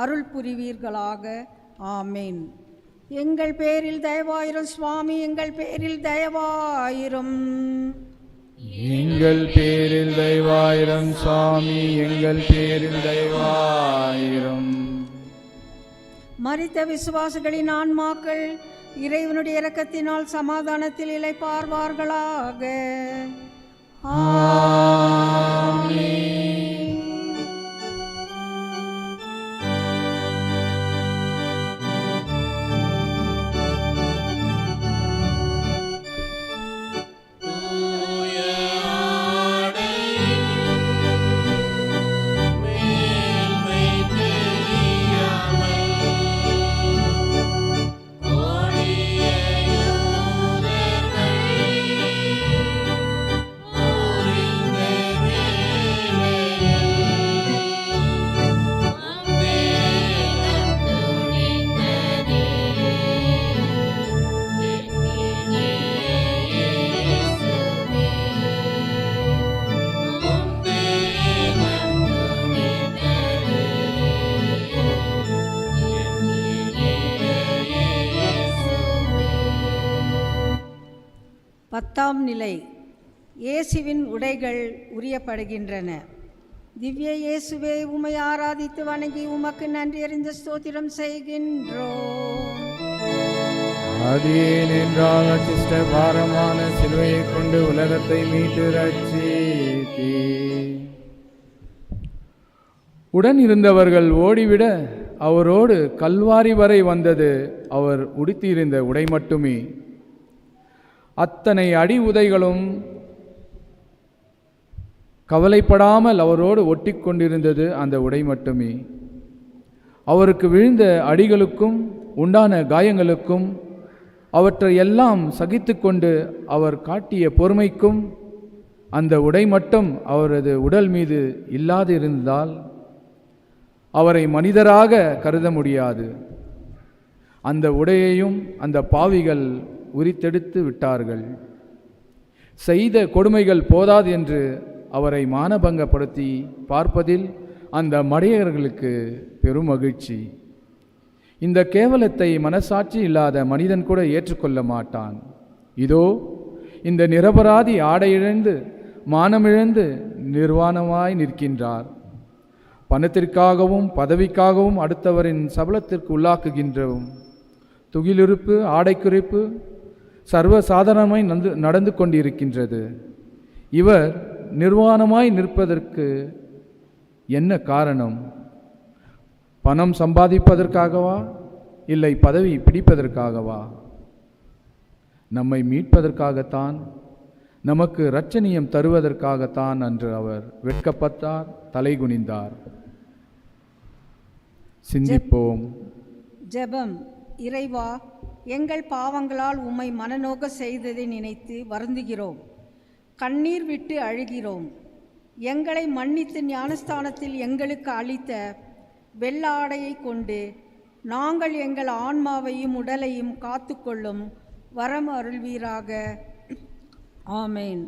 அருள் புரிவீர்களாக. ஆமேன். எங்கள் பேரில் தயவாயிரும் சுவாமி, எங்கள் பேரில் தயவாயிரும். எங்கள் பேரில் தயவாயிரும் சுவாமி, எங்கள் பேரில் தயவாயிரும். மரித்த விசுவாசிகளின் ஆன்மாக்கள் இறைவனுடைய இரக்கத்தினால் சமாதானத்தில் இளைப்பார்வார்களாக. ஆமென். பத்தாம் நிலை. இயேசுவின் உடைகள் உரியப்படுகின்றன. திவ்ய இயேசுவே, உம்மை ஆராதித்து வணங்கி உமக்கு நன்றி அறிந்த ஸ்தோத்திரம் செய்கின்றோம். அதேன் என்றால் அச்சிஷ்ட பாரமான சிலுவையை கொண்டு உலகத்தை மீட்டு ரட்சித்தீ. உடன் இருந்தவர்கள் ஓடிவிட அவரோடு கல்வாரி வரை வந்தது அவர் உடுத்தியிருந்த உடை மட்டுமே. அத்தனை அடி உதைகளும் கவலைப்படாமல் அவரோடு ஒட்டி கொண்டிருந்தது அந்த உடை மட்டுமே. அவருக்கு விழுந்த அடிகளுக்கும் உண்டான காயங்களுக்கும் அவற்றை எல்லாம் சகித்து கொண்டு அவர் காட்டிய பொறுமைக்கும் அந்த உடை மட்டும் அவரது உடல் மீது இல்லாதிருந்தால் அவரை மனிதராக கருத முடியாது. அந்த உடையையும் அந்த பாவிகள் உரித்தெடுத்து விட்டார்கள். செய்த கொடுமைகள் போதாது என்று அவரை மானபங்கப்படுத்தி பார்ப்பதில் அந்த மடையர்களுக்கு பெரும் மகிழ்ச்சி. இந்த கேவலத்தை மனசாட்சி இல்லாத மனிதன் கூட ஏற்றுக்கொள்ள மாட்டான். இதோ இந்த நிரபராதி ஆடையிழந்து மானமிழந்து நிர்வாணமாய் நிற்கின்றார். பணத்திற்காகவும் பதவிக்காகவும் அடுத்தவரின் சபலத்திற்கு உள்ளாக்குகின்றோம். துகிலுறுப்பு, ஆடைக்குறைப்பு சர்வசாதாரணமாய் நடந்து கொண்டிருக்கின்றது. இவர் நிர்வாணமாய் நிற்பதற்கு என்ன காரணம்? பணம் சம்பாதிப்பதற்காகவா, இல்லை பதவி பிடிப்பதற்காகவா? நம்மை மீட்பதற்காகத்தான், நமக்கு இரட்சணியம் தருவதற்காகத்தான் அன்று அவர் வெட்கப்பட்டார், தலைகுனிந்தார். சிந்திப்போம். ஜெபம். இறைவா, எங்கள் பாவங்களால் உம்மை மனநோக செய்ததை நினைத்து வருந்துகிறோம். கண்ணீர் விட்டு அழுகிறோம். எங்களை மன்னித்து ஞானஸ்தானத்தில் எங்களுக்கு அளித்த வெள்ள ஆடையை கொண்டு நாங்கள் எங்கள் ஆன்மாவையும் உடலையும் காத்துக்கொள்ளும் வரம் அருள்வீராக. ஆமேன்.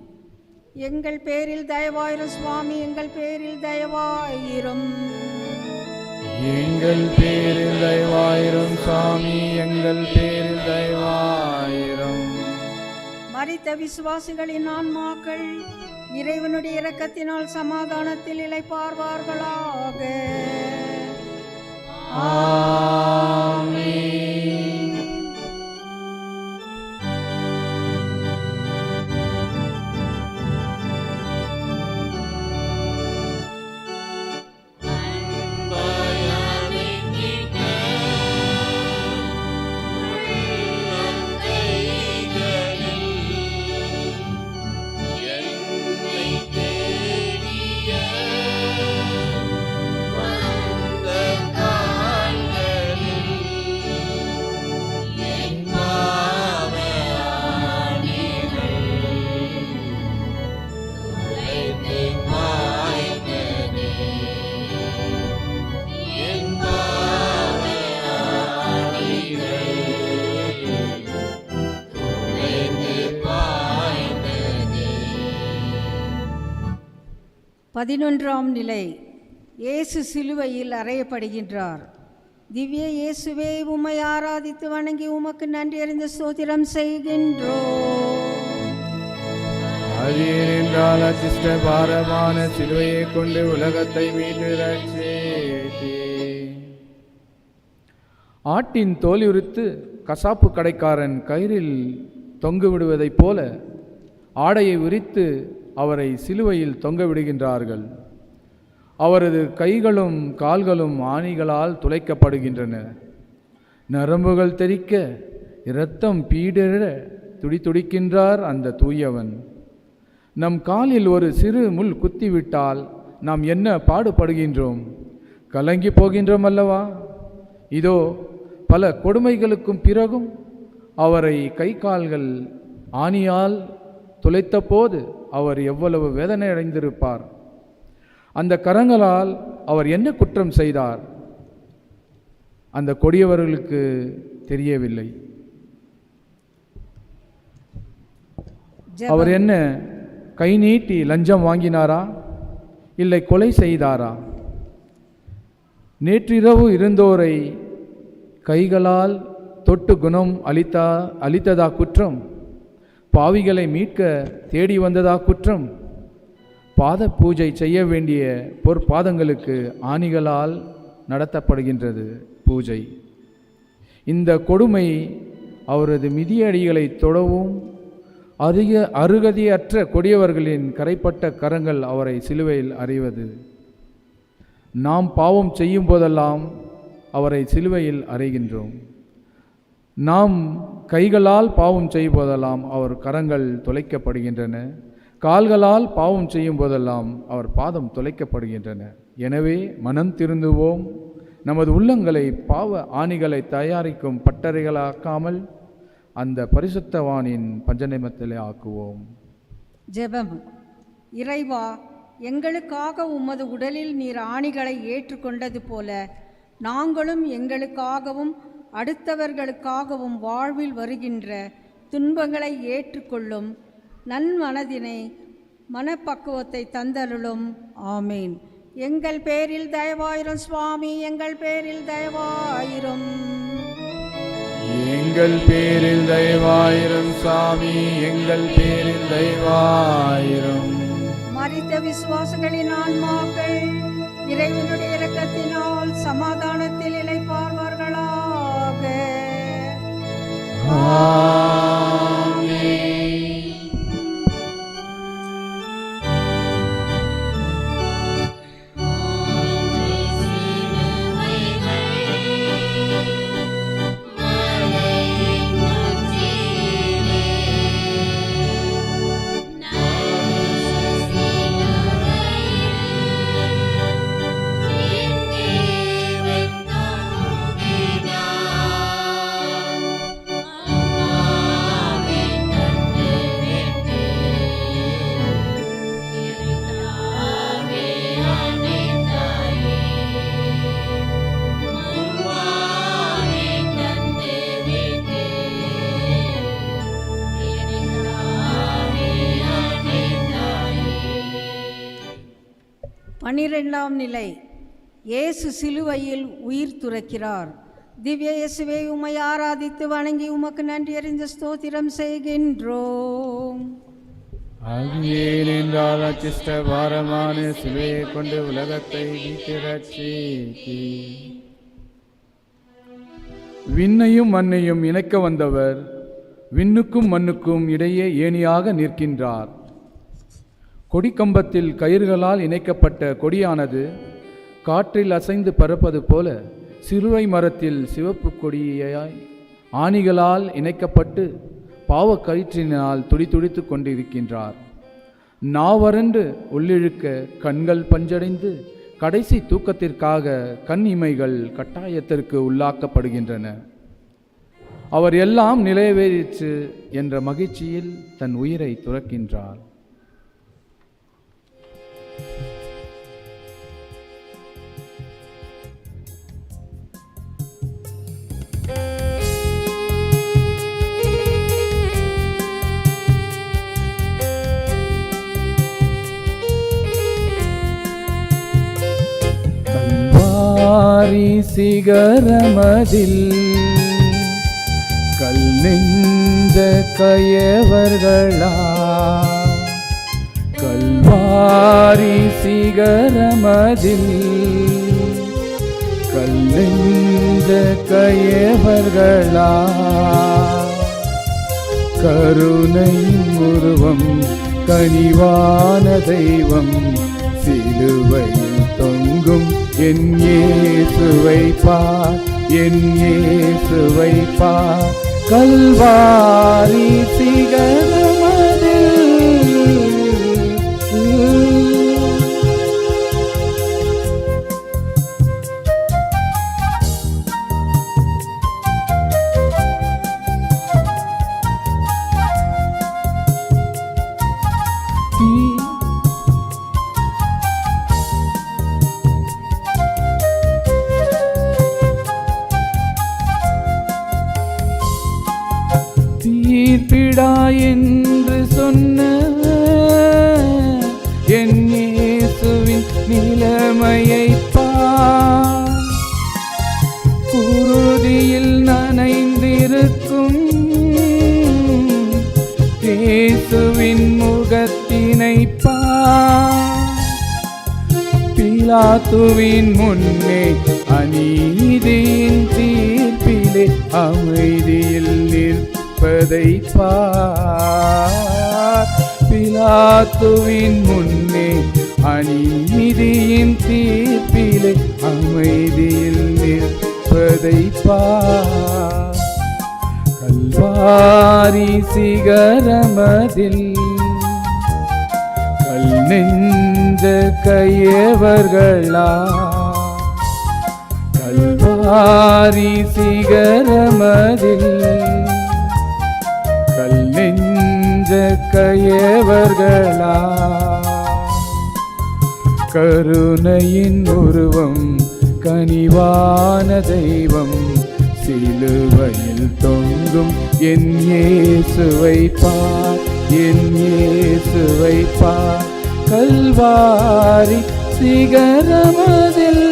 எங்கள் பேரில் தயவாயிரும் சுவாமி, எங்கள் பேரில் தயவாயிரும். எங்கள் பேரில் தயவாயிரும் சாமி, எங்கள் பேரில் தயவாயிரும். மரித்த விசுவாசிகளின் ஆன்மாக்கள் இறைவனுடைய இரக்கத்தினால் சமாதானத்தில் இளைப்பார்வார்களாக. ஆமென். 11ஆம் நிலை. இயேசு சிலுவையில் அறையப்படுகின்றார். திவ்ய இயேசுவே, உம்மை ஆராதித்து வணங்கி உமக்கு நன்றி அறிந்த ஸ்தோத்திரம் செய்கின்றோம். அதில் அச்சிஷ்ட பாரமான சிலுவையை கொண்டு உலகத்தை மீட்டு ரட்சித்தீர். ஆட்டின் தோலுரித்து கசாப்பு கடைக்காரன் கயிறில் தொங்க விடுவதைப் போல ஆடையை உரித்து அவரை சிலுவையில் தொங்க விடுகின்றார்கள். அவரது கைகளும் கால்களும் ஆணிகளால் துளைக்கப்படுகின்றன. நரம்புகள் தெறிக்க இரத்தம் பீடிட துடிதுடிக்கின்றார் அந்த தூயவன். நம் காலில் ஒரு சிறு முள் குத்திவிட்டால் நாம் என்ன பாடுபடுகின்றோம், கலங்கி போகின்றோம் அல்லவா? இதோ பல கொடுமைகளுக்கும் பிறகும் அவரை கை கால்கள் ஆணியால் துளைத்த போது அவர் எவ்வளவு வேதனை அடைந்திருப்பார். அந்த கரங்களால் அவர் என்ன குற்றம் செய்தார்? அந்த கொடியவர்களுக்கு தெரியவில்லை. அவர் என்ன கை நீட்டி லஞ்சம் வாங்கினாரா, இல்லை கொலை செய்தாரா? நேற்றிரவு இருந்தோரை கைகளால் தொட்டு குணம் அளித்ததா குற்றம்? பாவிகளை மீட்க தேடி வந்ததா குற்றம்? பாத பூஜை செய்ய வேண்டிய பொற்பாதங்களுக்கு ஆணிகளால் நடத்தப்படுகின்றது பூஜை. இந்த கொடுமை அவரது மிதியடிகளை தொடவும் அருகதியற்ற கொடியவர்களின் கரைப்பட்ட கரங்கள் அவரை சிலுவையில் அறைவது. நாம் பாவம் செய்யும் போதெல்லாம் அவரை சிலுவையில் அறைகின்றோம். நாம் கைகளால் பாவம் செய்யும் போதெல்லாம் அவர் கரங்கள் துளைக்கப்படுகின்றன. கால்களால் பாவம் செய்யும் போதெல்லாம் அவர் பாதம் துளைக்கப்படுகின்றன. எனவே மனம் திருந்துவோம். நமது உள்ளங்களை பாவ ஆணிகளை தயாரிக்கும் பட்டறைகளாக்காமல் அந்த பரிசுத்தவானின் பஞ்சநேமத்திலே ஆக்குவோம். ஜெபம். இறைவா, எங்களுக்காக உமது உடலில் நீர் ஆணிகளை ஏற்றுக்கொண்டது போல நாங்களும் எங்களுக்காகவும் அடுத்தவர்களுக்காகவும் வாழ்வில் வருகின்ற துன்பங்களை ஏற்றுக்கொள்ளும் நன்மனதினை மனப்பக்குவத்தை தந்தருளும். ஆமீன். எங்கள் பேரில் தயவாயிரும் சுவாமி, எங்கள் பேரில் தயவாயிரும். எங்கள் பேரில் தயவாயிரும் சாமி, எங்கள் பேரில் தயவாயிரும். மரித்த விசுவாசங்களின் ஆன்மாக்கள் இறைவனுடைய இரக்கத்தினால் சமாதானத்தில் இளைப்பார்வார்களாக. பன்னிரெண்டாம் நிலை. இயேசு சிலுவையில் உயிர் துறக்கிறார். திவ்ய இயேசுவே, உம்மை ஆராதித்து வணங்கி உமக்கு நன்றி அறிந்த ஸ்தோத்திரம் செய்கின்றோம். அங்கேனின்றால் அச்சிஷ்ட பாரமான சிலுவையை கொண்டு உலகத்தை மீட்டு ரட்சித்தீர். விண்ணையும் மண்ணையும் இணைக்க வந்தவர் விண்ணுக்கும் மண்ணுக்கும் இடையே ஏணியாக நிற்கின்றார். கொடிக்கம்பத்தில் கயிறுகளால் இணைக்கப்பட்ட கொடியானது காற்றில் அசைந்து பறப்பது போல சிலுவை மரத்தில் சிவப்பு கொடியாய் ஆணிகளால் இணைக்கப்பட்டு பாவக்கயிற்றினால் துடிதுடித்து கொண்டிருக்கின்றார். நாவறண்டு உள்ளிழுக்க கண்கள் பஞ்சடைந்து கடைசி தூக்கத்திற்காக கண் இமைகள் கட்டாயத்திற்கு உள்ளாக்கப்படுகின்றன. அவர் எல்லாம் நிறைவேறிற்று என்ற மகிழ்ச்சியில் தன் உயிரை துறக்கின்றார். கல்வாரி சிகரமதில் கல் நெஞ்ச கயவர்களா கல்வாரி சிகரமதில் கல் நெஞ்ச கயவர்களா கருணையின் உருவம் கனிவான தெய்வம் சிலுவையில் தொங்கும் என் இயேசுவை பார் என் இயேசுவை பார் கல்வாரி சிகரமதில் தீர்ப்பிடா என்று சொன்ன என் இயேசுவின் நிலைமையை பார் குருதியில் நனைந்திருக்கும் இயேசுவின் முகத்தினை பார் பிலாத்துவின் முன்னே அநீதியின் தீர்ப்பிலே அமைதியில் நிற்பதை பார் பிலாத்துவின் முன்னே அநீதியின் தீர்ப்பிலே அமைதியில் நிற்பதை பார் கல்வாரி சிகரமதில் கல் நெஞ்ச கயவர்களா கல்வாரி சிகரமதில் கல் நெஞ்ச கயவர்களா கருணையின் உருவம் கனிவான தெய்வம் சிலுவையில் தொங்கும் என் இயேசுவை பார் என் இயேசுவை பார் கல்வாரி சிகரமதில்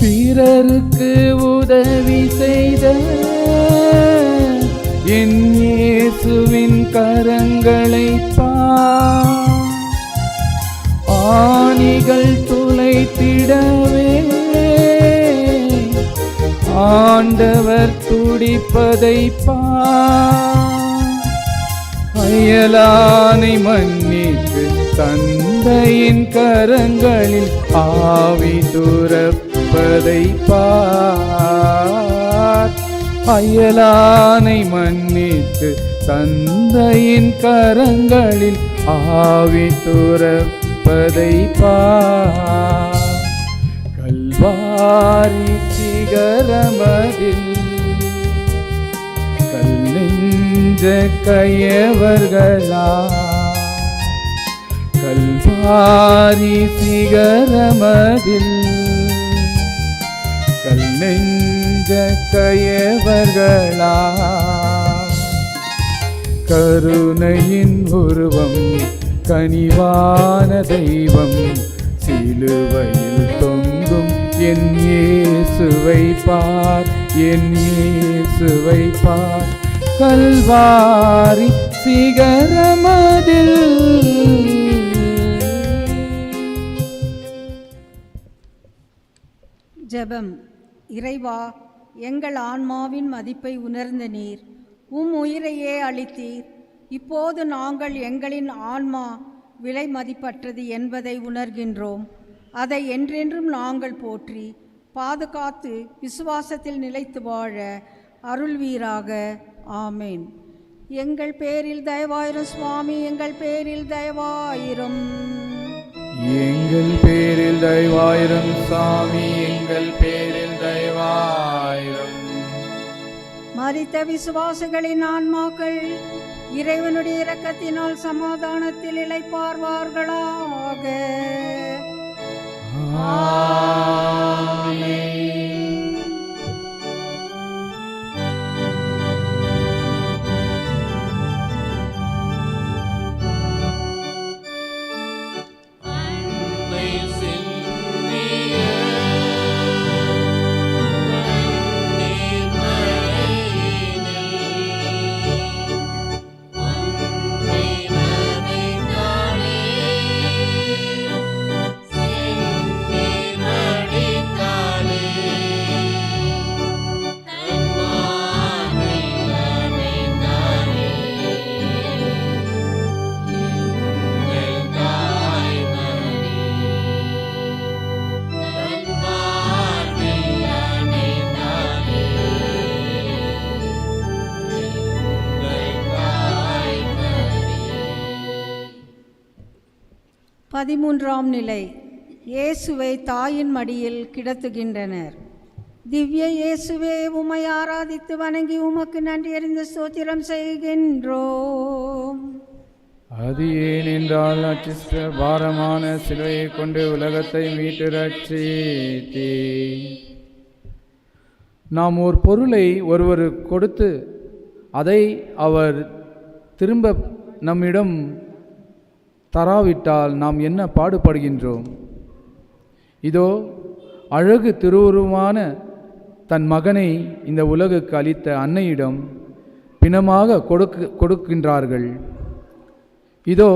பிறருக்கு உதவி செய்த என் இயேசுவின் கரங்களை பார் ஆணிகள் துளைத்திடவே ஆண்டவர் துடிப்பதை பார் அயலானை மன்னித்து தந்தையின் கரங்களில் ஆவி துறப்பதை பார் அயலானை மன்னித்து தந்தையின் கரங்களில் ஆவி துறப்பதை பார் கல்வாரி சிகரமதில் கல் நெஞ்ச கயவர்களா கல்வாரி சிகரமதில் கல் நெஞ்ச கயவர்களா கருணையின் உருவம் கனிவான தெய்வம் சிலுவையில் தொங்கும் என் இயேசுவை பார் என் இயேசுவை பார் கல்வாரி சிகரமதில் ஜெபம். இறைவா, எங்கள் ஆன்மாவின் மதிப்பை உணர்ந்த நீர் உம் உயிரையே அளித்தீர். இப்போது நாங்கள் எங்களின் ஆன்மா விலை மதிப்பற்றது என்பதை உணர்கின்றோம். அதை என்றென்றும் நாங்கள் போற்றி பாதுகாத்து விசுவாசத்தில் நிலைத்து வாழ அருள்வீராக. ஆமேன். எங்கள் பேரில் தயவாயிரும் சுவாமி, எங்கள் பேரில் தயவாயிரும். எங்கள் பேரில் தயவாயிரும் சாமி, எங்கள் பேரில் தயவாயிரும். மரித்த விசுவாசிகளின் ஆன்மாக்கள் இறைவனுடைய இரக்கத்தினால் சமாதானத்தில் இளைப்பார்வார்களாக. பதிமூன்றாம் நிலை. இயேசுவை தாயின் மடியில் கிடத்துகின்றனர். திவ்ய இயேசுவே, உம்மை ஆராதித்து வணங்கி உமக்கு நன்றி அறிந்த ஸ்தோத்திரம் செய்கின்றோம். அது ஏனென்றால் அச்சிஷ்ட பாரமான சிலுவையை கொண்டு உலகத்தை மீட்டு ரட்சித்தீ. நாம் ஒரு பொருளை ஒருவருக்கு கொடுத்து அதை அவர் திரும்ப நம்மிடம் தராவிட்டால் நாம் என்ன பாடுபடுகின்றோம்? இதோ அழகு திருவுருவான தன் மகனை இந்த உலகுக்கு அளித்த அன்னையிடம் பிணமாக கொடுக்கின்றார்கள். இதோ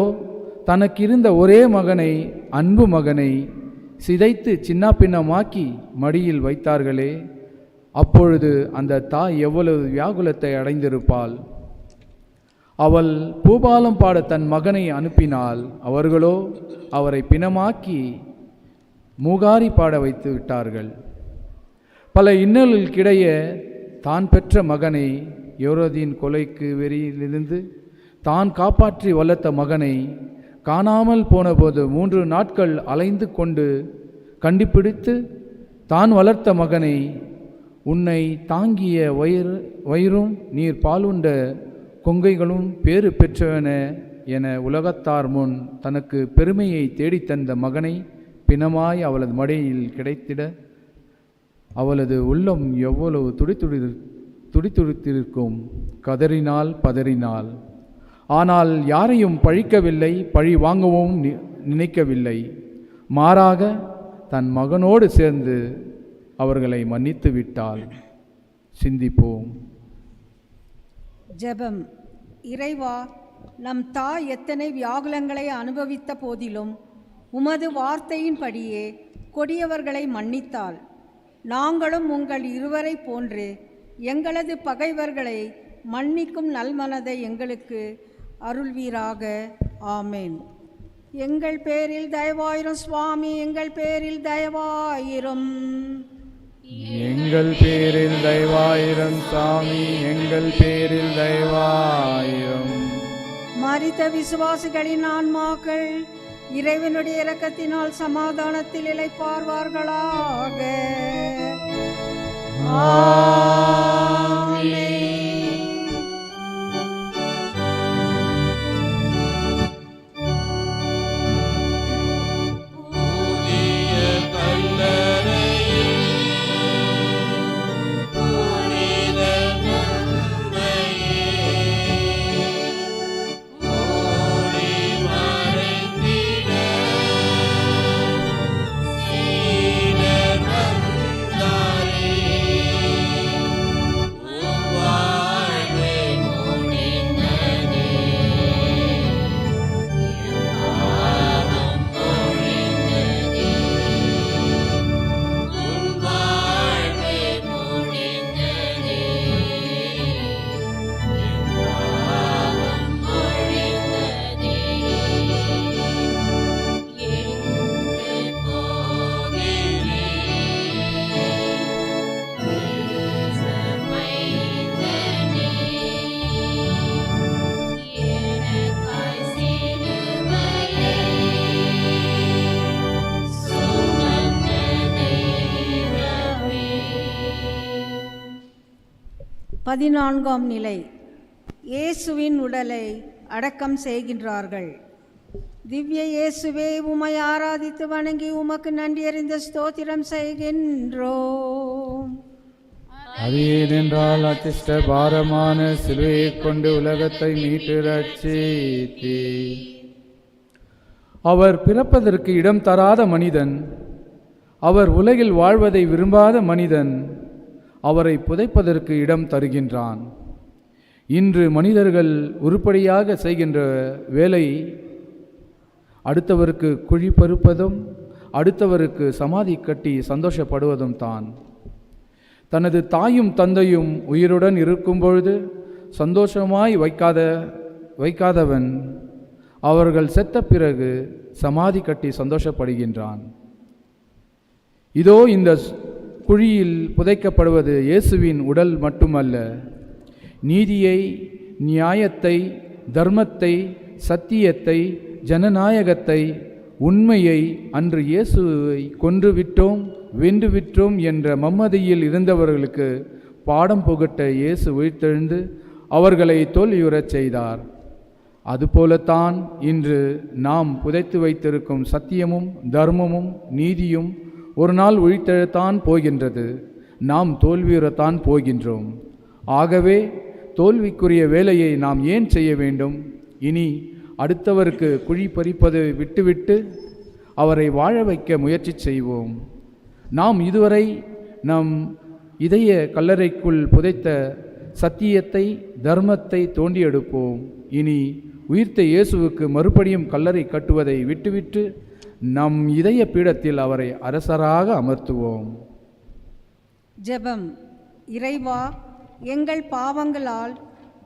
தனக்கிருந்த ஒரே மகனை, அன்பு மகனை சிதைத்து சின்ன பின்னமாக்கி மடியில் வைத்தார்களே, அப்பொழுது அந்த தாய் எவ்வளவு வியாகுலத்தை அடைந்திருப்பாள். அவள் பூபாலம் பாட தன் மகனை அனுப்பினாள். அவர்களோ அவரை பிணமாக்கி மூகாரி பாட வைத்து விட்டார்கள். பல இன்னல்களுக்கிடைய தான் பெற்ற மகனை, யோரோதின் கொலைக்கு வெறியிலிருந்து தான் காப்பாற்றி வளர்த்த மகனை காணாமல் போனபோது 3 நாட்கள் அலைந்து கொண்டு கண்டுபிடித்து தான் வளர்த்த மகனை, உன்னை தாங்கிய வயிறும் நீர் பாலுண்ட கொங்கைகளும் பேறு பெற்றவன என உலகத்தார் முன் தனக்கு பெருமையை தேடித்தந்த மகனை பிணமாய் அவளது மடியில் கிடைத்திட அவளது உள்ளம் எவ்வளவு துடித்துடித்திருக்கும். கதறினாள், பதறினாள். ஆனால் யாரையும் பழிக்கவில்லை, பழி வாங்கவும் நினைக்கவில்லை. மாறாக தன் மகனோடு சேர்ந்து அவர்களை மன்னித்து விட்டாள். சிந்திப்போம். ஜெபம். இறைவா, நம் தாய் எத்தனை வியாகுலங்களை அனுபவித்த போதிலும் உமது வார்த்தையின்படியே கொடியவர்களை மன்னித்தாள். நாங்களும் உங்கள் இருவரை போன்று எங்களது பகைவர்களை மன்னிக்கும் நல்மனதை எங்களுக்கு அருள்வீராக. ஆமேன். எங்கள் பேரில் தயவாயிரும் சுவாமி, எங்கள் பேரில் தயவாயிரும். எங்கள் பேரில் தயவாயிரம் சாமி, எங்கள் பேரில் தயவாயிரம். மரித்த விசுவாசிகளின் ஆன்மாக்கள் இறைவனுடைய இரக்கத்தினால் சமாதானத்தில் இளைப்பார்வார்களாக. ஆமென். Wow. 14ஆம் நிலை. இயேசுவின் உடலை அடக்கம் செய்கின்றார்கள். திவ்ய இயேசுவே, உம்மை ஆராதித்து வணங்கி உமக்கு நன்றி அறிந்த ஸ்தோத்திரம் செய்கின்றோம். அது ஏனென்றால் அச்சிஷ்ட பாரமான சிலுவையை கொண்டு உலகத்தை மீட்டு ரட்சித்தீ. அவர் பிறப்பதற்கு இடம் தராத மனிதன், அவர் உலகில் வாழ்வதை விரும்பாத மனிதன் அவரை புதைப்பதற்கு இடம் தருகின்றான். இன்று மனிதர்கள் உருப்படியாக செய்கின்ற வேலை அடுத்தவருக்கு குழி பறிப்பதும் அடுத்தவருக்கு சமாதி கட்டி சந்தோஷப்படுவதும் தான். தனது தாயும் தந்தையும் உயிருடன் இருக்கும் பொழுது சந்தோஷமாய் வைக்காதவன் அவர்கள் செத்த பிறகு சமாதி கட்டி சந்தோஷப்படுகின்றான். இதோ இந்த குழியில் புதைக்கப்படுவது இயேசுவின் உடல் மட்டுமல்ல, நீதியை, நியாயத்தை, தர்மத்தை, சத்தியத்தை, ஜனநாயகத்தை, உண்மையை, அன்று இயேசுவை கொன்று விட்டோம், வென்று விட்டோம் என்ற மம்மதியில் இருந்தவர்களுக்கு பாடம் புகட்ட இயேசு உயிர்த்தெழுந்து அவர்களை தோல்வியுறச் செய்தார். அதுபோலத்தான் இன்று நாம் புதைத்து வைத்திருக்கும் சத்தியமும் தர்மமும் நீதியும் ஒரு நாள் உயிர்த்தெழத்தான் போகின்றது. நாம் தோல்வியுறத்தான் போகின்றோம். ஆகவே தோல்விக்குரிய வேலையை நாம் ஏன் செய்ய வேண்டும்? இனி அடுத்தவருக்கு குழி பறிப்பதை விட்டுவிட்டு அவரை வாழ வைக்க முயற்சி செய்வோம். நாம் இதுவரை நம் இதய கல்லறைக்குள் புதைத்த சத்தியத்தை, தர்மத்தை தோண்டி எடுப்போம். இனி உயிர்த்த இயேசுவுக்கு மறுபடியும் கல்லறை கட்டுவதை விட்டுவிட்டு நம் இதய பீடத்தில் அவரை அரசராக அமர்த்துவோம். ஜெபம். இறைவா, எங்கள் பாவங்களால்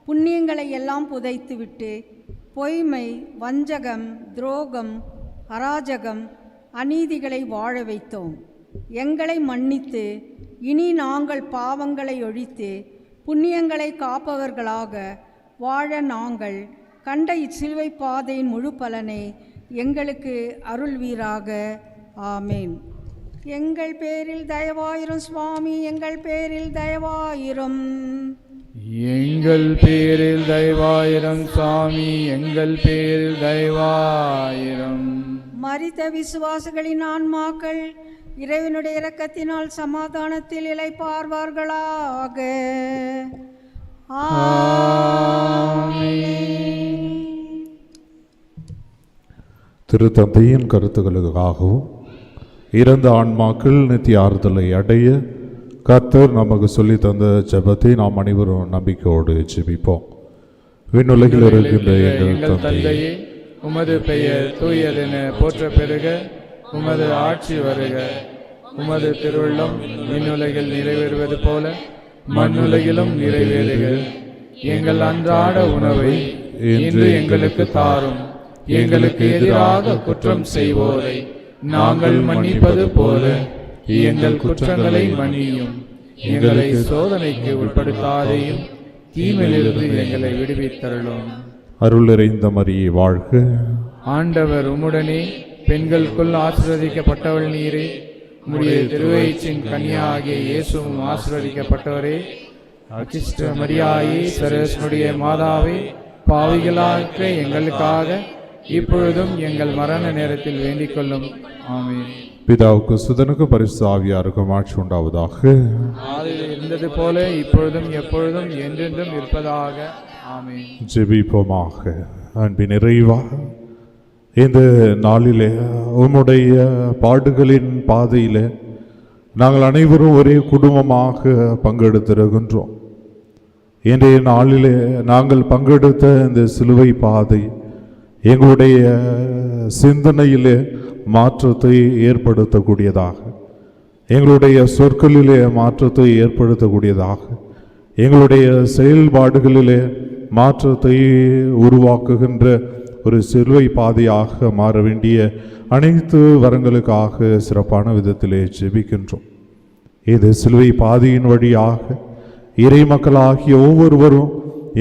புண்ணியங்களை எல்லாம் புதைத்துவிட்டு பொய்மை, வஞ்சகம், துரோகம், அராஜகம், அநீதிகளை வாழ வைத்தோம். எங்களை மன்னித்து இனி நாங்கள் பாவங்களை ஒழித்து புண்ணியங்களை காப்பவர்களாக வாழ நாங்கள் கண்ட இச்சிலுவை பாதையின் முழு பலனை எங்களுக்கு அருள்வீராக. ஆமேன். எங்கள் பேரில் தயவாயிரும் சுவாமி, எங்கள் பேரில் தயவாயிரும். எங்கள் பேரில் தயவாயிரம் சாமி, எங்கள் பேரில் தயவாயிரம். மரித்த விசுவாசிகளின் ஆன்மாக்கள் இறைவனுடைய இரக்கத்தினால் சமாதானத்தில் இளைப்பார்வார்களாக. ஆமென். திருத்தந்தையின் கருத்துக்களுக்காகவும் இறந்த ஆன்மாக்கள் நித்திய ஆறுதலை அடைய கர்த்தர் நமக்கு சொல்லி தந்த ஜெபத்தை நாம் அனைவரும் நம்பிக்கையோடு ஜெபிப்போம். விண்ணுலகில் இருக்கின்ற எங்கள் தந்தையே, உமது பெயர் தூயதென போற்ற பெறுக, உமது ஆட்சி வருக, உமது திருவுள்ளம் விண்ணுலகில் நிறைவேறுவது போல மண்ணுலகிலும் நிறைவேறுக. எங்கள் அன்றாட உணவை இன்று எங்களுக்கு தாரும். எங்களுக்கு எதிராக குற்றம் செய்வோரை நாங்கள் மன்னிப்பது போல எங்கள் குற்றங்களை மன்னியும். எங்களை சோதனைக்கு உட்படுத்தாதையும் தீமையிலிருந்து எங்களை விடுவித்தருளும். அருள் நிறைந்த மரியே வாழ்க. ஆண்டவர் உம்முடனே, பெண்களுக்குள் ஆசீர்வதிக்கப்பட்டவள் நீரே. உம்முடைய திருவயிற்றின் கன்னியாகிய இயேசுவும் ஆசீர்வதிக்கப்பட்டவரே. அச்சிஷ்ட மரியாயே, சரேசனுடைய மாதாவே, பாவிகளாக எங்களுக்காக இப்பொழுதும் எங்கள் மரண நேரத்தில் வேண்டிக் கொள்ளும். ஆமென். பிதாவுக்கு சுதனுக்கு பரிசுத்த ஆவியாருக்கும் ஆட்சி உண்டாவதாக. ஆதியில் இருந்தது போல இப்பொழுதும் எப்பொழுதும் என்றென்றும் இருப்பதாக. ஆமென். ஜெபிப்போமாக. அன்பின் இறைவா, இந்த நாளிலே உம்முடைய பாடுகளின் பாதையிலே நாங்கள் அனைவரும் ஒரே குடும்பமாக பங்கெடுத்திருக்கின்றோம். இன்றைய நாளிலே நாங்கள் பங்கெடுத்த இந்த சிலுவை பாதை எங்களுடைய சிந்தனையிலே மாற்றத்தை ஏற்படுத்தக்கூடியதாக, எங்களுடைய சொற்களிலே மாற்றத்தை ஏற்படுத்தக்கூடியதாக, எங்களுடைய செயல்பாடுகளிலே மாற்றத்தை உருவாக்குகின்ற ஒரு சிலுவை பாதையாக மாற வேண்டிய அனைத்து வரங்களுக்காக சிறப்பான விதத்திலே ஜெபிக்கின்றோம். இது சிலுவை பாதையின் வழியாக இறை மக்களாகிய ஒவ்வொருவரும்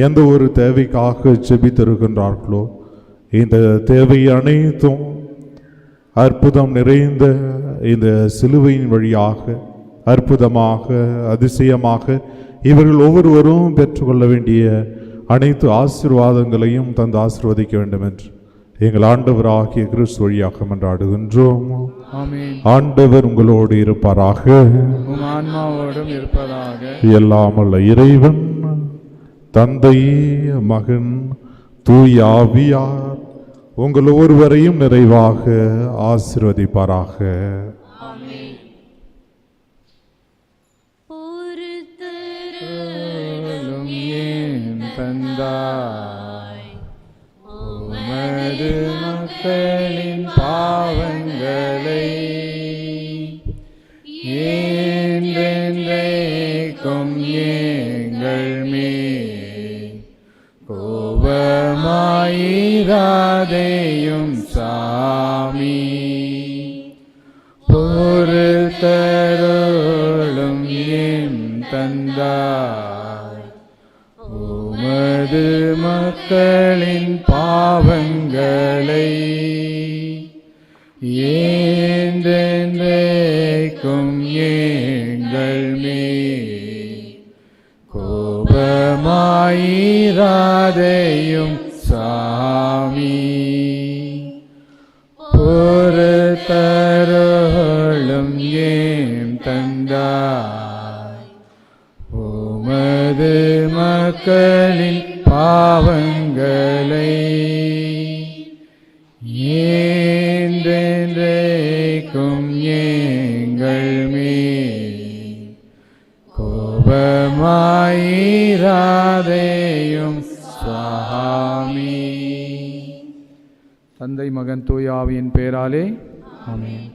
எந்த ஒரு தேவைக்காக ஜெபித்திருக்கின்றார்களோ இந்த தேவை அனைத்தும் அற்புதம் நிறைந்த இந்த சிலுவையின் வழியாக அற்புதமாக அதிசயமாக இவர்கள் ஒவ்வொருவரும் பெற்றுக்கொள்ள வேண்டிய அனைத்து ஆசீர்வாதங்களையும் தந்து ஆசீர்வதிக்க வேண்டும் என்று எங்கள் ஆண்டவராகிய கிறிஸ்து வழியாக மன்றாடுகின்றோம். ஆமென். ஆண்டவர் உங்களோடு இருப்பாராக. உம் ஆன்மாவோடும் இருப்பதாக. எல்லாம் வல்ல இறைவன் தந்தை, மகன், தூய ஆவியார் உங்கள் ஒவ்வொருவரையும் நிறைவாக ஆசீர்வதிப்பாராக. அருளும் ஏன் தந்தாய் உமது மக்களின் பாவங்களை என்றென்றைக்கும் எங்கள் மேல் கோபமாயிராதேயும் சாமி. பொறுத்தருளும் என் தந்தாய் உமது மக்களின் பாவங்களை என்றென்றைக்கும் எங்கள் மேல் கோபமாயிராதேயும் சாமி. பொறுத்தருளும் என் தந்தாய் உமது மக்களின் பாவங்களை என்றென்றைக்கும் எங்கள் மேல் கோபமாயிராதேயும் சாமி. தந்தை, மகன், தூய ஆவியின் பெயராலே ஆமென்.